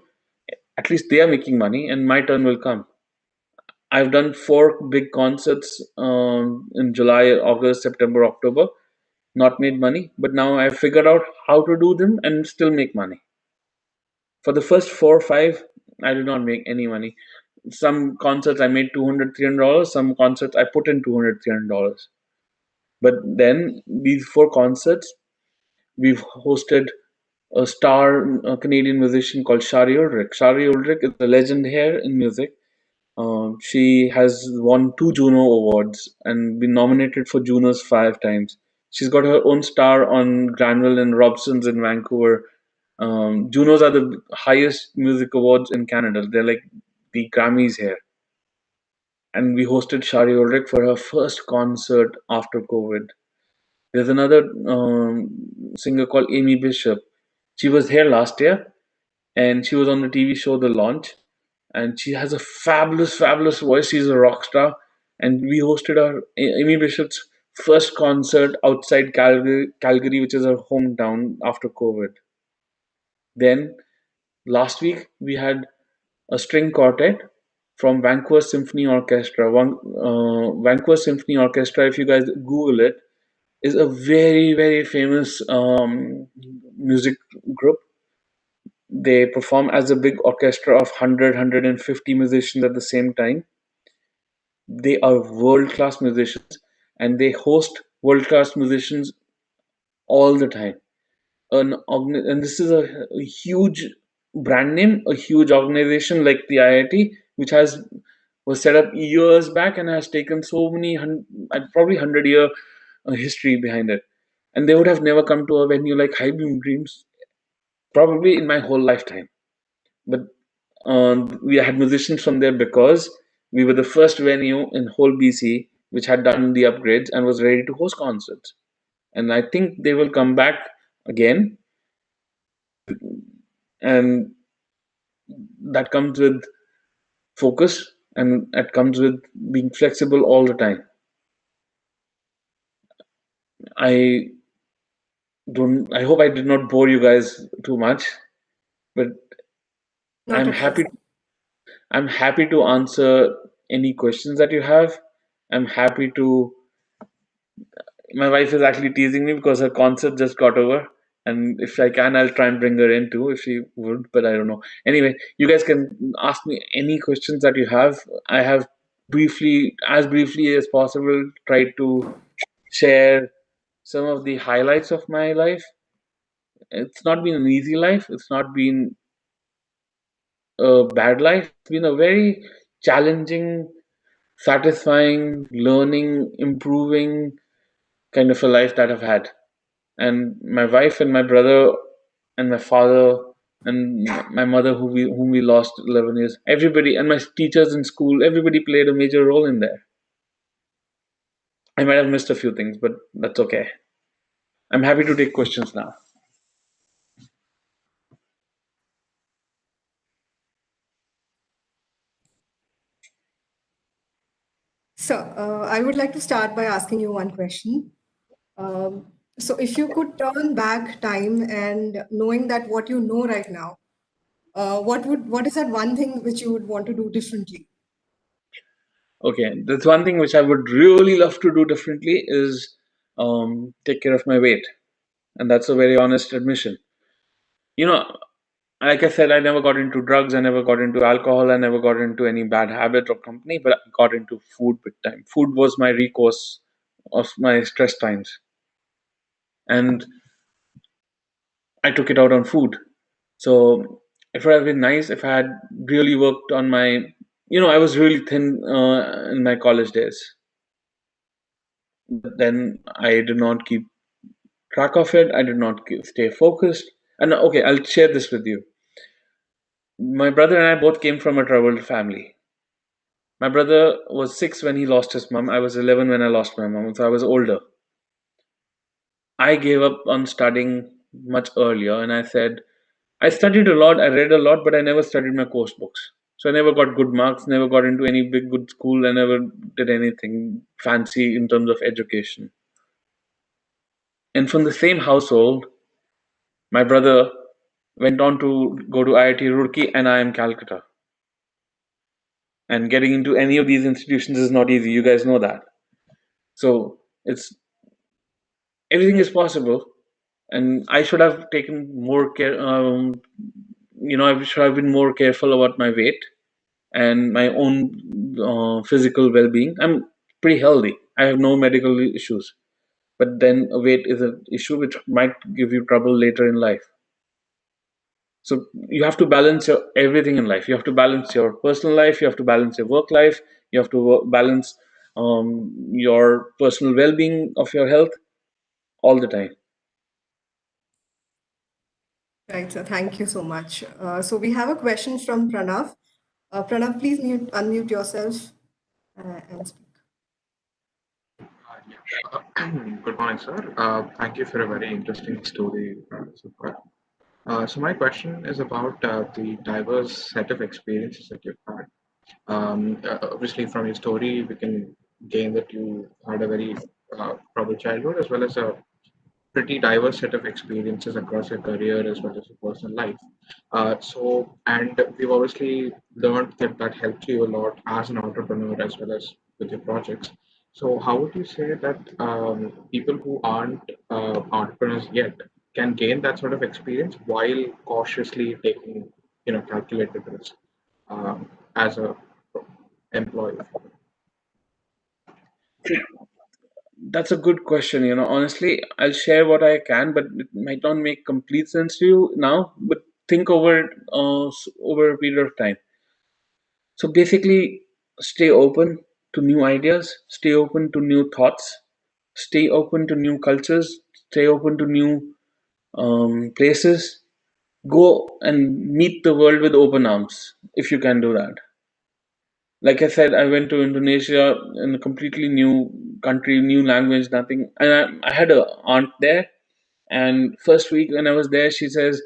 At least they are making money, and my turn will come. I've done 4 big concerts in July, August, September, October. Not made money, but now I've figured out how to do them and still make money. For the first 4 or 5, I did not make any money. Some concerts I made $200, $300. Some concerts I put in $200, $300. But then these 4 concerts, we've hosted a star Canadian musician called Shari Ulrich. Shari Ulrich is a legend here in music. She has won 2 Juno Awards and been nominated for Junos 5 times. She's got her own star on Granville and Robson's in Vancouver. Junos are the highest music awards in Canada. They're like the Grammys here. And we hosted Shari Ulrich for her first concert after COVID. There's another singer called Amy Bishop. She was here last year, and she was on the TV show The Launch. And she has a fabulous, fabulous voice. She's a rock star. And we hosted Amy Bishop's first concert outside Calgary, which is her hometown after COVID. Then last week we had a string quartet from Vancouver Symphony Orchestra. Vancouver Symphony Orchestra, if you guys Google it, is a very, very famous music group. They perform as a big orchestra of 100, musicians at the same time. They are world class musicians, and they host world class musicians all the time. And this is a huge brand name, a huge organization like the IIT, which has was set up years back and has taken so many probably 100-year history behind it, and they would have never come to a venue like High Beam Dreams probably in my whole lifetime. But we had musicians from there because we were the first venue in whole BC which had done the upgrades and was ready to host concerts. And I think they will come back again, and that comes with focus and that comes with being flexible all the time. I I hope I did not bore you guys too much, but Not I'm at all. happy I'm happy to answer any questions that you have. I'm happy to. My wife is actually teasing me because her concert just got over, and if I can, I'll try and bring her in too if she would, but I don't know. Anyway, you guys can ask me any questions that you have. I have as briefly as possible, tried to share some of the highlights of my life. It's not been an easy life. It's not been a bad life. It's been a very challenging, satisfying, learning, improving kind of a life that I've had. And my wife and my brother and my father and my mother, whom we lost 11 years, everybody, and my teachers in school, everybody played a major role in there. I might have missed a few things, but that's okay. I'm happy to take questions now. So, I would like to start by asking you one question. So, if you could turn back time and knowing that what you know right now, what is that one thing which you would want to do differently? Okay, that's one thing which I would really love to do differently is take care of my weight, and that's a very honest admission. You know, like I said, I never got into drugs, I never got into alcohol, I never got into any bad habit or company, but I got into food big time. Food was my recourse of my stress times, and I took it out on food. So it would have been nice if I had really worked on my, I was really thin in my college days, but then I did not keep track of it. I did not stay focused. And okay, I'll share this with you. My brother and I both came from a troubled family. My brother was 6 when he lost his mom. I was 11 when I lost my mom, so I was older. I gave up on studying much earlier, and I said, I studied a lot, I read a lot, but I never studied my course books. So I never got good marks, never got into any big good school, I never did anything fancy in terms of education. And from the same household, my brother went on to go to IIT Roorkee and I am Calcutta. And getting into any of these institutions is not easy. You guys know that. So it's everything is possible, and I should have taken more care. I should have been more careful about my weight and my own physical well-being. I'm pretty healthy. I have no medical issues, but then weight is an issue which might give you trouble later in life. So you have to balance everything in life. You have to balance your personal life. You have to balance your work life. You have to balance your personal well-being of your health all the time. Right, so thank you so much. So we have a question from Pranav. Pranav, please unmute yourself and speak. Good morning, sir. Thank you for a very interesting story so far. So my question is about the diverse set of experiences that you've had. Obviously, from your story, we can gain that you had a very troubled childhood as well as a pretty diverse set of experiences across your career as well as your personal life. And we've obviously learned that that helped you a lot as an entrepreneur as well as with your projects. So, how would you say that people who aren't entrepreneurs yet can gain that sort of experience while cautiously taking, calculated risk as a employee? That's a good question. Honestly, I'll share what I can, but it might not make complete sense to you now. But think over it over a period of time. So basically, stay open to new ideas, stay open to new thoughts, stay open to new cultures, stay open to new places. Go and meet the world with open arms if you can do that. Like I said, I went to Indonesia in a completely new country, new language, nothing. And I had a aunt there. And first week when I was there, she says,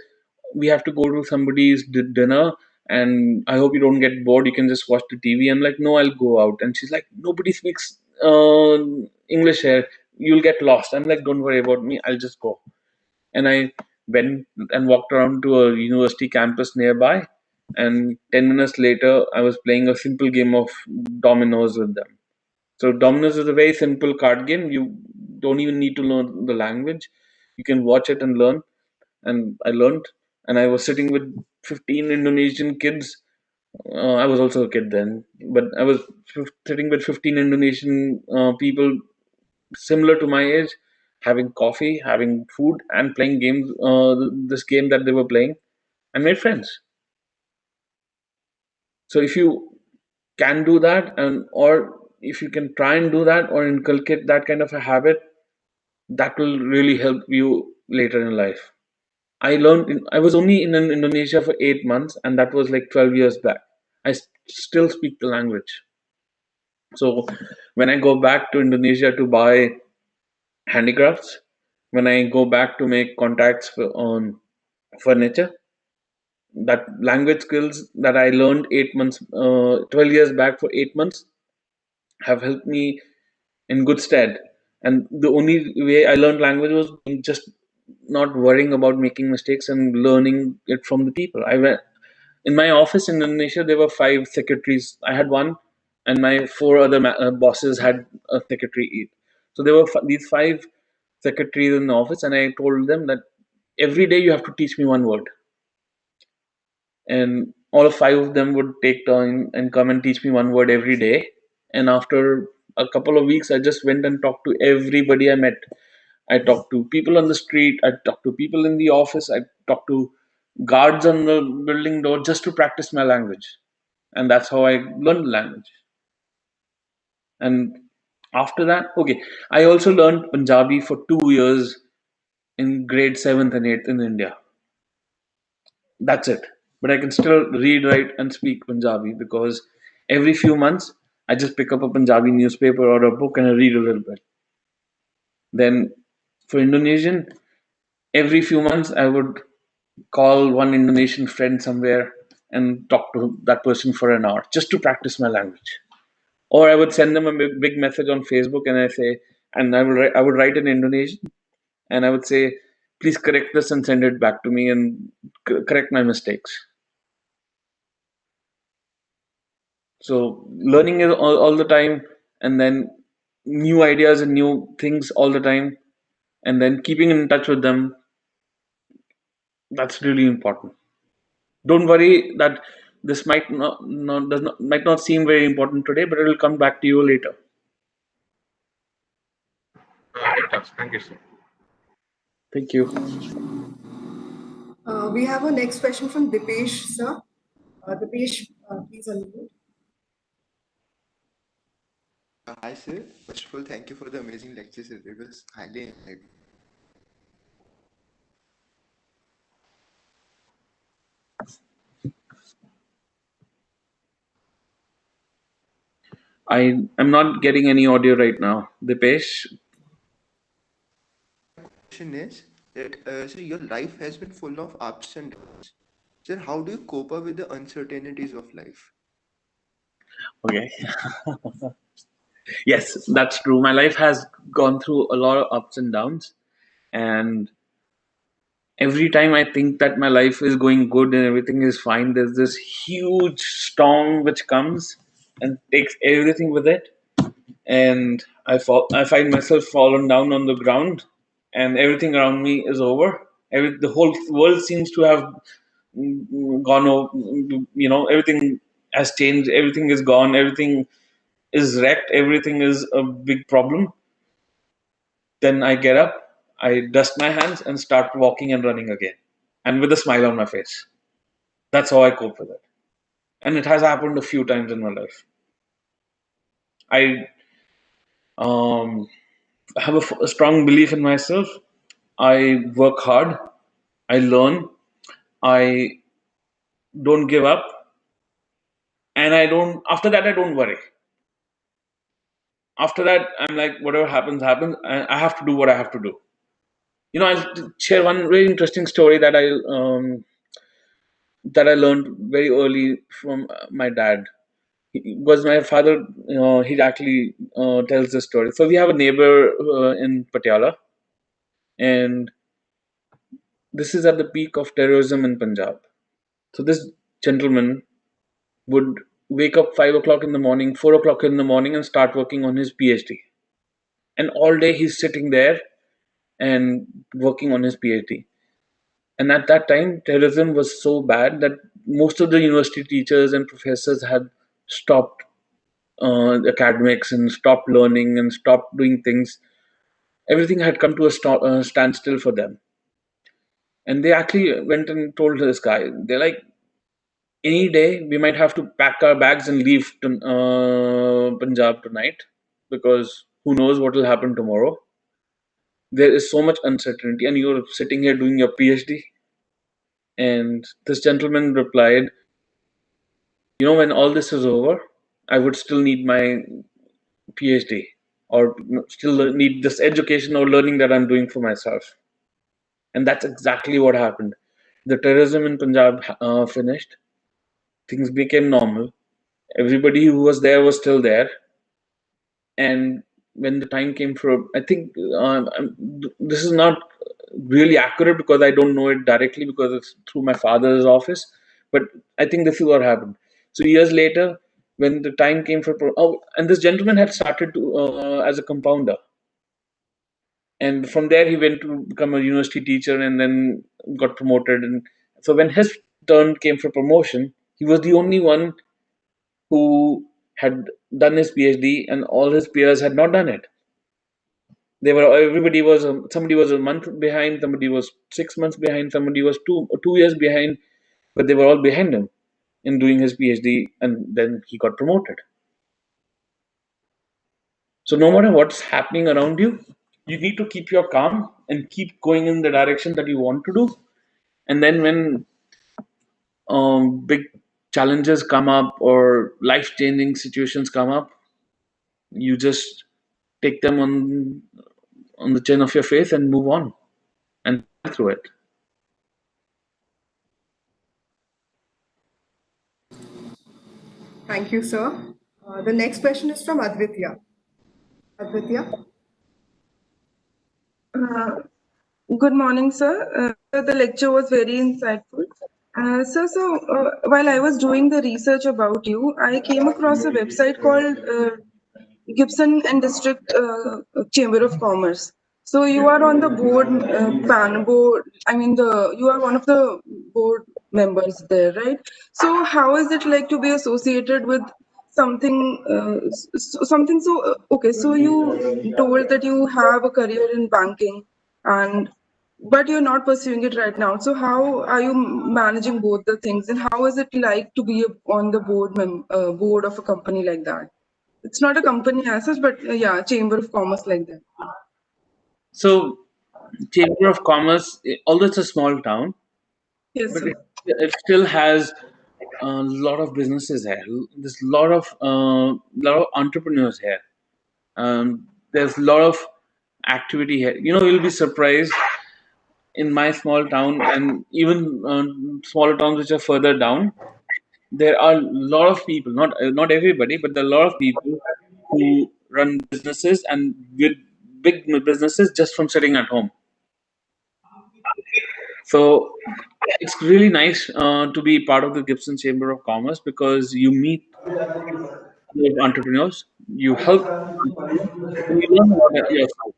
"We have to go to somebody's dinner. And I hope you don't get bored. You can just watch the TV." I'm like, "No, I'll go out." And she's like, "Nobody speaks English here. You'll get lost." I'm like, "Don't worry about me. I'll just go." And I went and walked around to a university campus nearby. And 10 minutes later, I was playing a simple game of dominoes with them. So, dominoes is a very simple card game. You don't even need to learn the language, you can watch it and learn. And I learned, and I was sitting with 15 Indonesian kids. I was also a kid then, but I was sitting with 15 Indonesian people similar to my age, having coffee, having food, and playing games. This game that they were playing, and made friends. So if you can do that, and or if you can try and do that or inculcate that kind of a habit, that will really help you later in life. I was only in Indonesia for 8 months, and that was like 12 years back. I still speak the language. So when I go back to Indonesia to buy handicrafts, when I go back to make contacts on furniture, that language skills that I learned 8 months, 12 years back for 8 months have helped me in good stead. And the only way I learned language was just not worrying about making mistakes and learning it from the people. I went in my office in Indonesia. There were 5 secretaries. I had one, and my 4 other bosses had a secretary each. So there were these 5 secretaries in the office, and I told them that every day you have to teach me one word. And all 5 of them would take turn and come and teach me one word every day. And after a couple of weeks, I just went and talked to everybody I met. I talked to people on the street, I talked to people in the office, I talked to guards on the building door just to practice my language. And that's how I learned the language. And after that, okay, I also learned Punjabi for 2 years in grade 7th and 8th in India. That's it. But I can still read, write, and speak Punjabi because every few months I just pick up a Punjabi newspaper or a book and I read a little bit. Then for Indonesian, every few months I would call one Indonesian friend somewhere and talk to that person for an hour just to practice my language. Or I would send them a big message on Facebook and I would write in Indonesian and I would say, please correct this and send it back to me and correct my mistakes. So learning is all the time, and then new ideas and new things all the time, and then keeping in touch with them. That's really important. Don't worry that this might not seem very important today, but it will come back to you later. It does. Thank you, sir. Thank you. We have our next question from Dipesh, sir. Dipesh, please unmute. Hi, sir. First of all, thank you for the amazing lecture, sir. It was highly enlightening. I am not getting any audio right now. Dipesh, Question is that, sir, your life has been full of ups and downs. Sir, how do you cope up with the uncertainties of life? okay. Yes, that's true. My life has gone through a lot of ups and downs, and every time I think that my life is going good and everything is fine, there's this huge storm which comes and takes everything with it, and I find myself fallen down on the ground, and everything around me is over. The whole world seems to have gone over. Everything has changed. Everything is gone. Everything is wrecked. Everything is a big problem. Then I get up, I dust my hands, and start walking and running again, and with a smile on my face. That's how I cope with it. And it has happened a few times in my life. I have a strong belief in myself. I work hard. I learn. I don't give up, and I don't. After that, I don't worry. After that, I'm like, whatever happens, happens. I have to do what I have to do. I'll share one very interesting story that I learned very early from my dad. Was my father. He actually tells this story. So we have a neighbor in Patiala, and this is at the peak of terrorism in Punjab. So this gentleman would wake up 5 o'clock in the morning, 4 o'clock in the morning, and start working on his PhD. And all day he's sitting there and working on his PhD. And at that time, terrorism was so bad that most of the university teachers and professors had stopped academics and stopped learning and stopped doing things. Everything had come to a standstill for them. And they actually went and told this guy, they're like, any day we might have to pack our bags and leave to, Punjab tonight because who knows what will happen tomorrow. There is so much uncertainty, and you're sitting here doing your PhD. And this gentleman replied, when all this is over, I would still need my PhD or still need this education or learning that I'm doing for myself. And that's exactly what happened. The terrorism in Punjab finished, things became normal. Everybody who was there was still there. And when the time came for, I think this is not really accurate because I don't know it directly because it's through my father's office, but I think this is what happened. So years later, when the time came for, and this gentleman had started to as a compounder, and from there he went to become a university teacher and then got promoted. And so when his turn came for promotion, he was the only one who had done his PhD, and all his peers had not done it. Everybody was somebody was a month behind, somebody was 6 months behind, somebody was 2 years behind, but they were all behind him in doing his PhD, and then he got promoted. So no matter what's happening around you, you need to keep your calm and keep going in the direction that you want to do. And then when big challenges come up or life-changing situations come up, you just take them on the chin of your face and move on and through it. Thank you, sir. The next question is from Advitya. Advitya? Uh, Good morning, sir. The lecture was very insightful. While I was doing the research about you, I came across a website called Gibson and District Chamber of Commerce. So you are on the board board. I mean, you are one of the board members there, right? So how is it like to be associated with something something so okay? So you told that you have a career in banking, and but you're not pursuing it right now. So how are you managing both the things, and how is it like to be on the board of a company like that? It's not a company as such, but yeah, chamber of commerce like that. So Chamber of Commerce, although it's a small town, Yes, but sir. it still has a lot of businesses here. There's a lot of entrepreneurs here. There's a lot of activity here. You'll be surprised in my small town and even smaller towns which are further down. There are a lot of people, not everybody, but there are a lot of people who run businesses and with big businesses just from sitting at home. So it's really nice to be part of the Gibson Chamber of Commerce because you meet entrepreneurs, you help entrepreneurs, and you learn about yourself.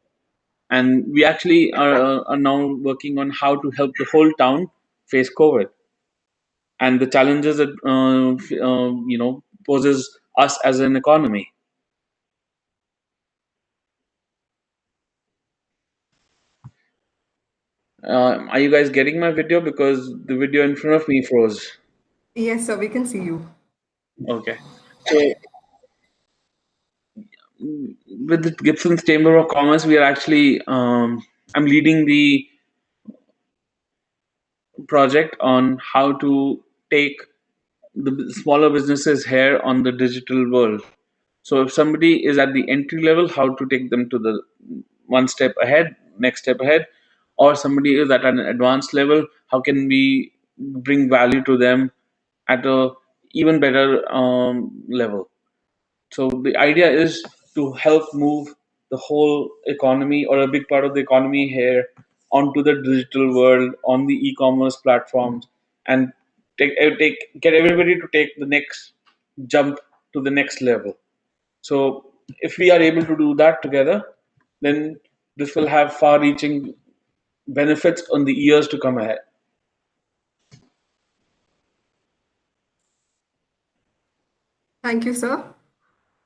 And we actually are now working on how to help the whole town face COVID and the challenges that poses us as an economy. Are you guys getting my video? Because the video in front of me froze. Yes, sir, we can see you. Okay. So with the Gibson's Chamber of Commerce, we are actually I'm leading the project on how to take the smaller businesses here on the digital world. So if somebody is at the entry level, how to take them to the one step ahead, next step ahead, or somebody is at an advanced level, how can we bring value to them at a even better level? So the idea is to help move the whole economy or a big part of the economy here onto the digital world, on the e-commerce platforms, and get everybody to take the next jump to the next level. So if we are able to do that together, then this will have far-reaching benefits on the years to come ahead. Thank you, sir.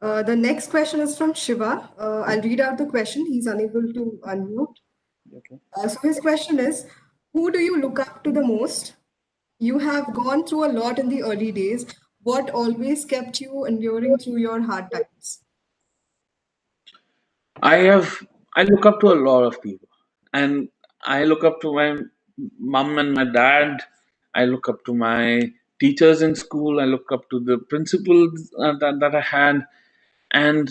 The next question is from Shiva. I'll read out the question. He's unable to unmute. Okay. So his question is, who do you look up to the most? You have gone through a lot in the early days. What always kept you enduring through your hard times? I look up to a lot of people, and I look up to my mom and my dad. I look up to my teachers in school. I look up to the principals that I had, and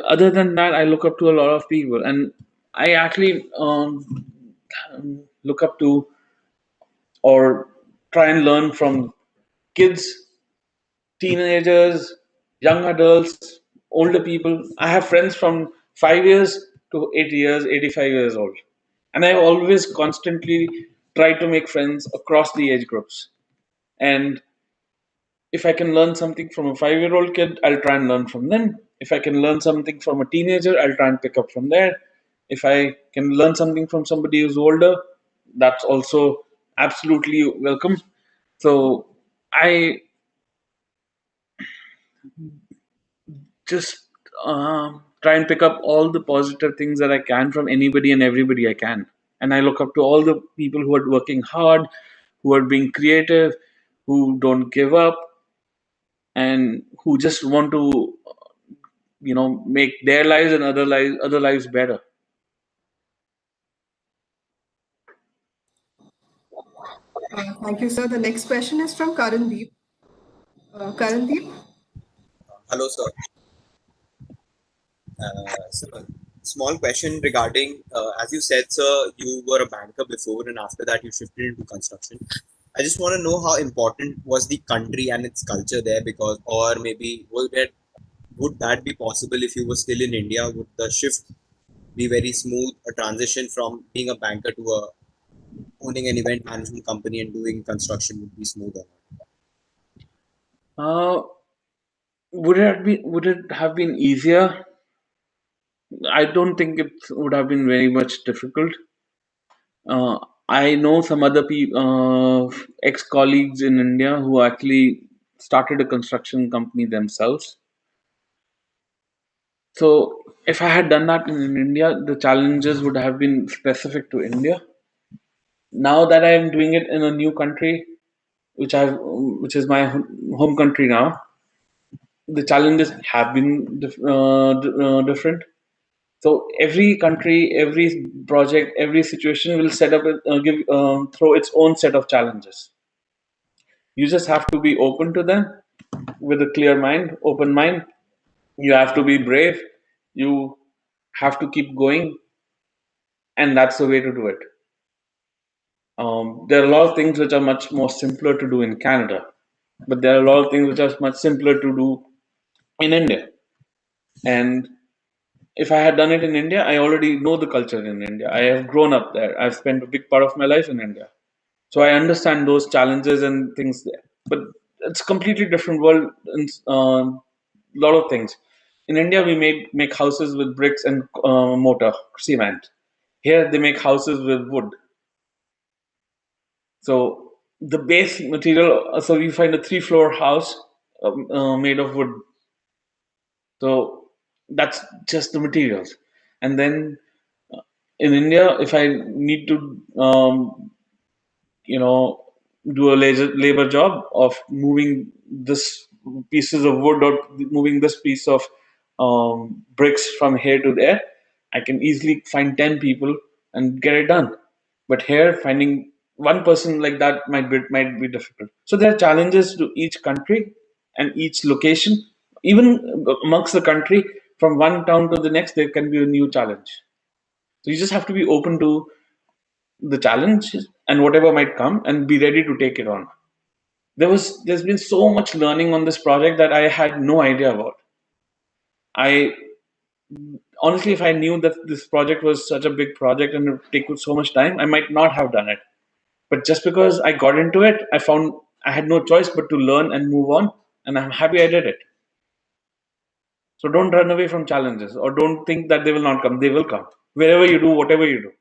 other than that, I look up to a lot of people, and I actually look up to or try and learn from kids, teenagers, young adults, older people. I have friends from 5 years to 80 years, 85 years old. And I always constantly try to make friends across the age groups. And if I can learn something from a 5 year old kid, I'll try and learn from them. If I can learn something from a teenager, I'll try and pick up from there. If I can learn something from somebody who's older, that's also absolutely welcome. So I just try and pick up all the positive things that I can from anybody and everybody I can. And I look up to all the people who are working hard, who are being creative, who don't give up, and who just want to, make their lives and other lives better. Thank you, sir. The next question is from Karandeep. Karandeep, Hello, sir. So, small question regarding, as you said, sir, you were a banker before, and after that, you shifted into construction. I just want to know how important was the country and its culture there, because, or maybe would that be possible if you were still in India? Would the shift be very smooth? A transition from being a banker to owning an event management company and doing construction would be smoother. Uh, would it have been easier? I don't think it would have been very much difficult. Uh, I know some other ex-colleagues in India who actually started a construction company themselves. So if I had done that in India, the challenges would have been specific to India. Now that I am doing it in a new country, which is my home country now, the challenges have been different. So every country, every project, every situation will set up, throw its own set of challenges. You just have to be open to them with a clear mind, open mind. You have to be brave. You have to keep going, and that's the way to do it. There are a lot of things which are much more simpler to do in Canada, but there are a lot of things which are much simpler to do in India. And if I had done it in India, I already know the culture in India. I have grown up there. I've spent a big part of my life in India. So I understand those challenges and things there. But it's a completely different world in a lot of things. In India, we make houses with bricks and mortar, cement. Here, they make houses with wood. So the base material, so we find a 3-floor house made of wood. So that's just the materials. And then in India, if I need to, you know, do a labor job of moving this pieces of wood or moving this piece of bricks from here to there, I can easily find 10 people and get it done. But here, finding one person like that might be difficult. So there are challenges to each country and each location. Even amongst the country, from one town to the next, there can be a new challenge. So you just have to be open to the challenge and whatever might come, and be ready to take it on. There's been so much learning on this project that I had no idea about. I honestly, if I knew that this project was such a big project and it would take so much time, I might not have done it. But just because I got into it, I found I had no choice but to learn and move on, and I'm happy I did it. So don't run away from challenges, or don't think that they will not come. They will come wherever you do, whatever you do.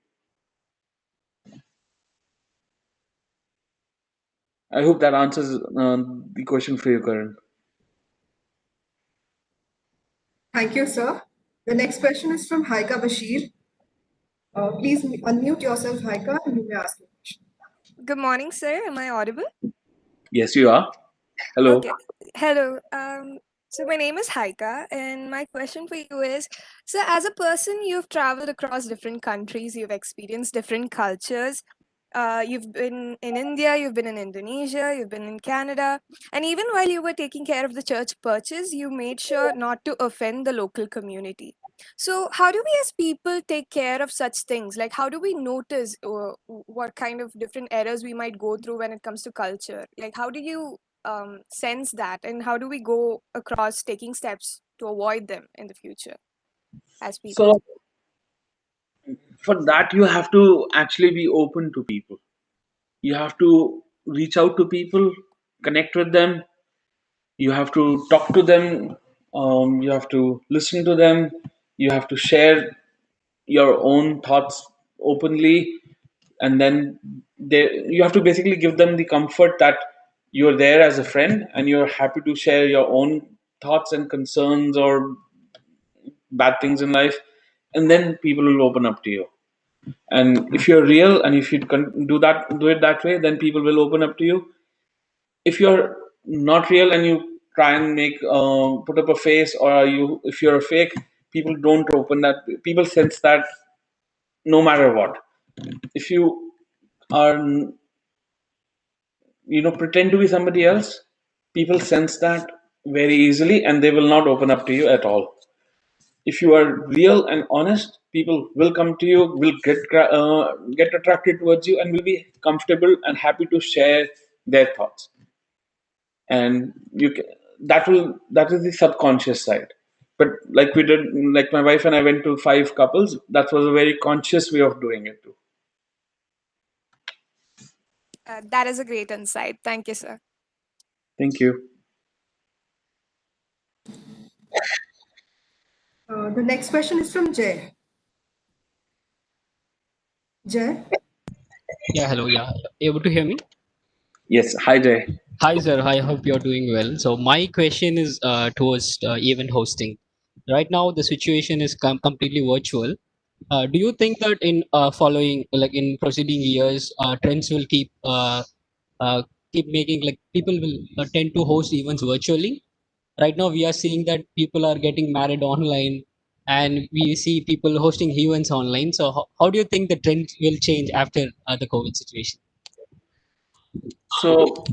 I hope that answers the question for you, Karan. Thank you, sir. The next question is from Haika Bashir. Please unmute yourself, Haika, and you may ask your question. Good morning, sir. Am I audible? Yes, you are. Hello. Okay. Hello. So my name is Haika, and my question for you is, so as a person, you've traveled across different countries, you've experienced different cultures. You've been in India, you've been in Indonesia, you've been in Canada, and even while you were taking care of the church purchase, you made sure not to offend the local community. So, how do we as people take care of such things? Like, how do we notice what kind of different errors we might go through when it comes to culture? Like, how do you sense that, and how do we go across taking steps to avoid them in the future as people? So for that, you have to actually be open to people. You have to reach out to people, connect with them. You have to talk to them. You have to listen to them. You have to share your own thoughts openly, and then you have to basically give them the comfort that you're there as a friend and you're happy to share your own thoughts and concerns or bad things in life, and then people will open up to you. And if you're real and if you can do it that way, then people will open up to you. If you're not real and you try and make put up a face, or you if you're a fake, people don't open that. People sense that no matter what. If you are pretend to be somebody else, people sense that very easily and they will not open up to you at all. If you are real and honest, people will come to you, will get attracted towards you, and will be comfortable and happy to share their thoughts. And that is the subconscious side. But like we did, like my wife and I went to 5 couples, that was a very conscious way of doing it too. That is a great insight. Thank you, sir. Thank you. The next question is from Jay. Jay? Yeah, hello. Yeah, able to hear me? Yes. Hi, Jay. Hi, sir. I hope you're doing well. So my question is towards event hosting. Right now, the situation is completely virtual. Do you think that in following, like in proceeding years, trends will uh, keep making like people will tend to host events virtually? Right now, we are seeing that people are getting married online, and we see people hosting events online. So how do you think the trend will change after the COVID situation? So,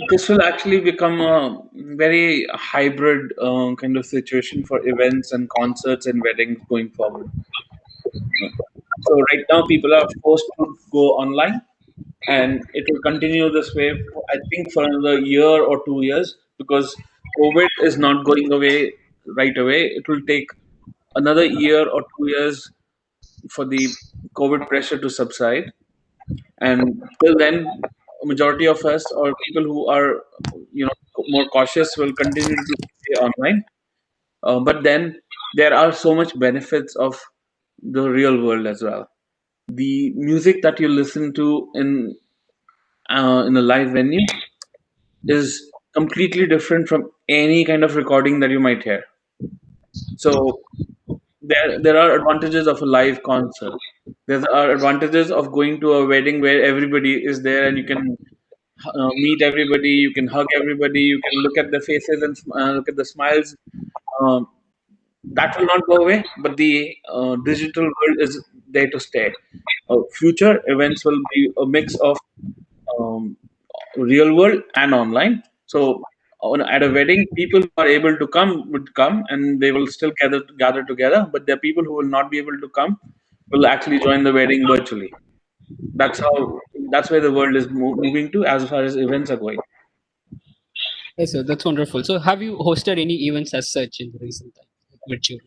this will actually become a very hybrid kind of situation for events and concerts and weddings going forward. So right now, people are forced to go online, and it will continue this way, I think, for another year or 2 years, because COVID is not going away right away. It will take another year or 2 years for the COVID pressure to subside. And till then, majority of us, or people who are, more cautious, will continue to stay online. But then there are so much benefits of the real world as well. The music that you listen to in a live venue is completely different from any kind of recording that you might hear. So there are advantages of a live concert. There are advantages of going to a wedding where everybody is there and you can meet everybody, you can hug everybody, you can look at their faces and look at the smiles. Um, that will not go away, but the digital world is there to stay. Future events will be a mix of um, real world and online. So at a wedding, people who are able to come would come, and they will still gather together. But there are people who will not be able to come, will actually join the wedding virtually. That's where the world is moving to as far as events are going. Yes, sir, that's wonderful. So, have you hosted any events as such in the recent time, like virtual?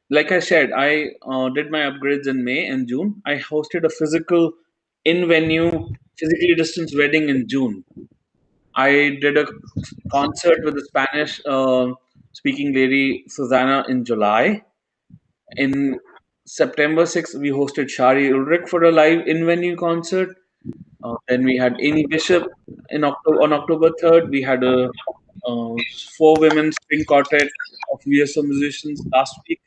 Like I said, I did my upgrades in May and June. I hosted a physical in venue, physically distanced wedding in June. I did a concert with the Spanish speaking lady Susanna in July. In September 6th, we hosted Shari Ulrich for a live in venue concert. Then we had Amy Bishop on October 3rd. We had a uh, four women string quartet of VSO musicians last week.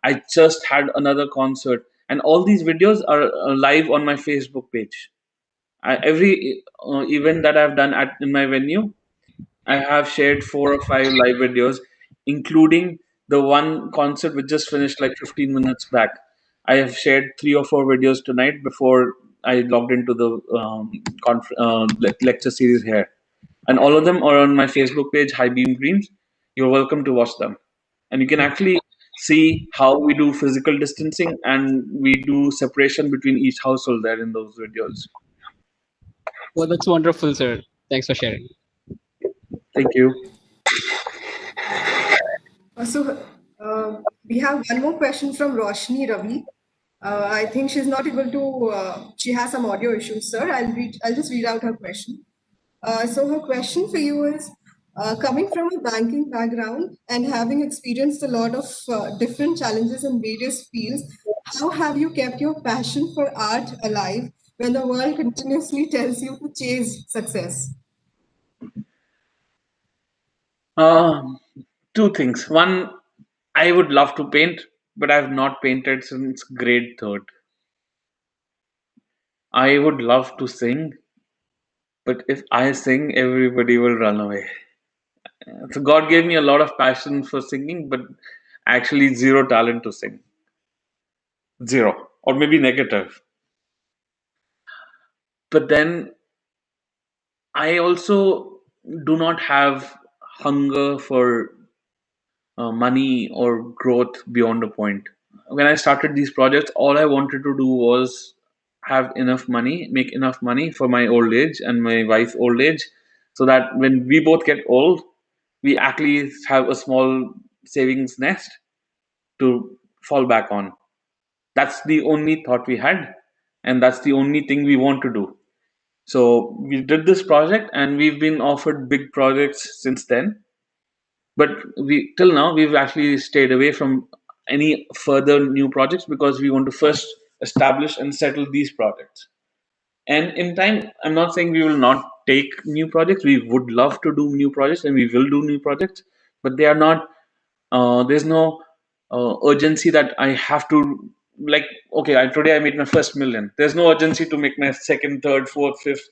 I just had another concert, and all these videos are live on my Facebook page. Every event that I've done in my venue, I have shared 4 or 5 live videos, including the one concert which just finished like 15 minutes back. I have shared 3 or 4 videos tonight before I logged into the lecture series here. And all of them are on my Facebook page, High Beam Dreams. You're welcome to watch them. And you can actually see how we do physical distancing and we do separation between each household there in those videos. Well, that's wonderful, sir. Thanks for sharing. Thank you. We have one more question from Roshni Ravi. I think she's not able to. She has some audio issues, sir. I'll just read out her question. So her question for you is, coming from a banking background and having experienced a lot of different challenges in various fields, how have you kept your passion for art alive when the world continuously tells you to chase success? Um, Two things. One, I would love to paint, but I've not painted since grade third. I would love to sing, but if I sing, everybody will run away. So God gave me a lot of passion for singing, but actually zero talent to sing. Zero. Or maybe negative. But then I also do not have hunger for money or growth beyond a point. When I started these projects, all I wanted to do was have enough money, make enough money for my old age and my wife's old age, so that when we both get old, we actually have a small savings nest to fall back on. That's the only thought we had, and that's the only thing we want to do. So we did this project, and we've been offered big projects since then. But we till now we've actually stayed away from any further new projects because we want to first establish and settle these projects. And in time, I'm not saying we will not take new projects. We would love to do new projects, and we will do new projects, but they are not. There's no urgency that I have to like. Okay, today I made my first million. There's no urgency to make my second, third, fourth, fifth,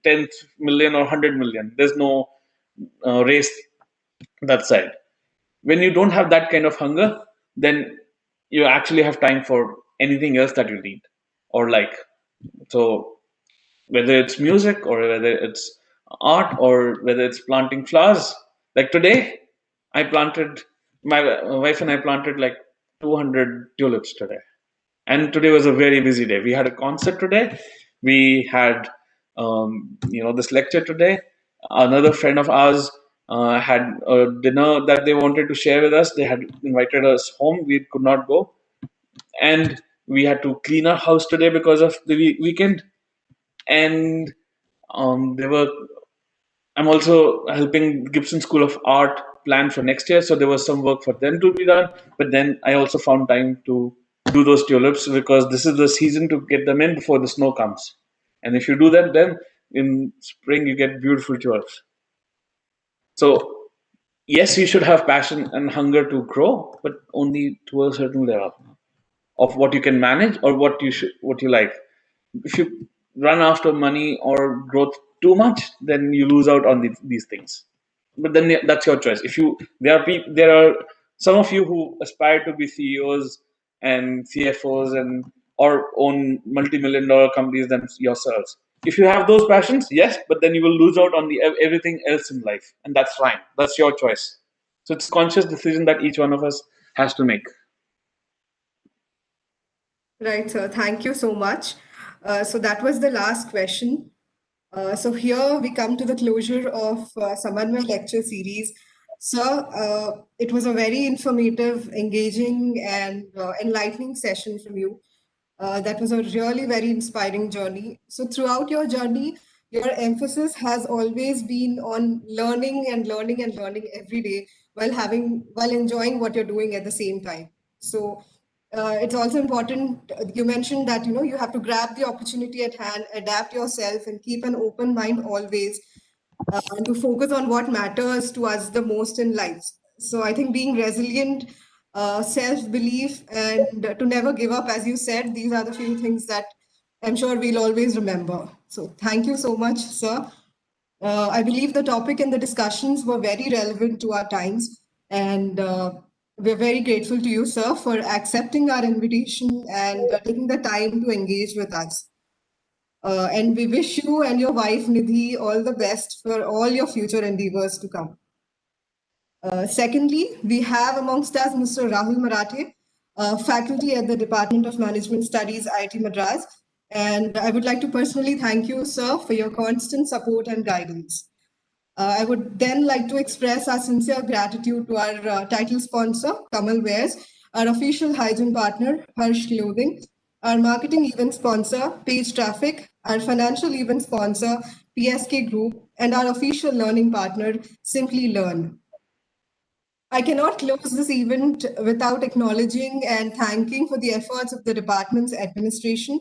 tenth million or 100 million. There's no race that side. When you don't have that kind of hunger, then you actually have time for anything else that you need or like. So whether it's music or whether it's art or whether it's planting flowers, like today I planted, my wife and I planted like 200 tulips today. And today was a very busy day. We had a concert today. We had this lecture today. Another friend of ours had a dinner that they wanted to share with us. They had invited us home. We could not go, and we had to clean our house today because of the weekend. And there were I'm also helping Gibson School of Art plan for next year, so there was some work for them to be done. But then I also found time to do those tulips because this is the season to get them in before the snow comes. And if you do that, then in spring you get beautiful tulips. So yes, you should have passion and hunger to grow, but only to a certain level of what you can manage or what you like. If you run after money or growth too much, then you lose out on these things. But then that's your choice. If you there are some of you who aspire to be CEOs and CFOs and or own multi-million dollar companies than yourselves. If you have those passions, yes, but then you will lose out on the everything else in life, and that's fine. That's your choice. So it's a conscious decision that each one of us has to make. Right, sir. Thank you so much. So that was the last question. So here we come to the closure of Samanvay lecture series. Sir, it was a very informative, engaging, and enlightening session from you. That was a really very inspiring journey. So throughout your journey, your emphasis has always been on learning and learning and learning every day while enjoying what you're doing at the same time. So it's also important. You mentioned that you have to grab the opportunity at hand, adapt yourself, and keep an open mind always, and to focus on what matters to us the most in life. So I think being resilient, self-belief, and to never give up, as you said, these are the few things that I'm sure we'll always remember. So thank you so much, sir. I believe the topic and the discussions were very relevant to our times, and we're very grateful to you, sir, for accepting our invitation and taking the time to engage with us. And we wish you and your wife Nidhi all the best for all your future endeavors to come. Secondly, we have amongst us Mr. Rahul Marathe, faculty at the Department of Management Studies, IIT Madras. And I would like to personally thank you, sir, for your constant support and guidance. I would then like to express our sincere gratitude to our title sponsor, Kamal Wares, our official hygiene partner, Harsh Clothing, our marketing event sponsor, Page Traffic, our financial event sponsor, PSK Group, and our official learning partner, Simply Learn. I cannot close this event without acknowledging and thanking for the efforts of the department's administration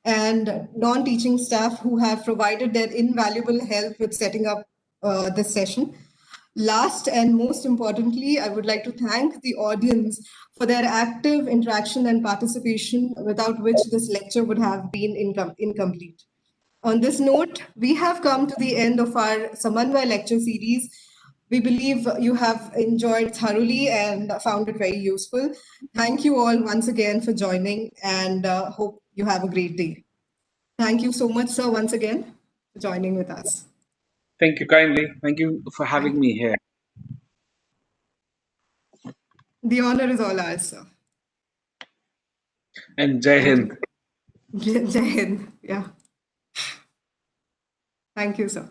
and non-teaching staff who have provided their invaluable help with setting up this session. Last and most importantly, I would like to thank the audience for their active interaction and participation, without which this lecture would have been incomplete. On this note, we have come to the end of our Samanvay lecture series. We believe you have enjoyed thoroughly and found it very useful. Thank you all once again for joining, and hope you have a great day. Thank you so much, sir, once again for joining with us. Thank you kindly. Thank you for having me here. The honor is all ours, sir. And Jai Hind. Jai Hind. Yeah. Thank you, sir.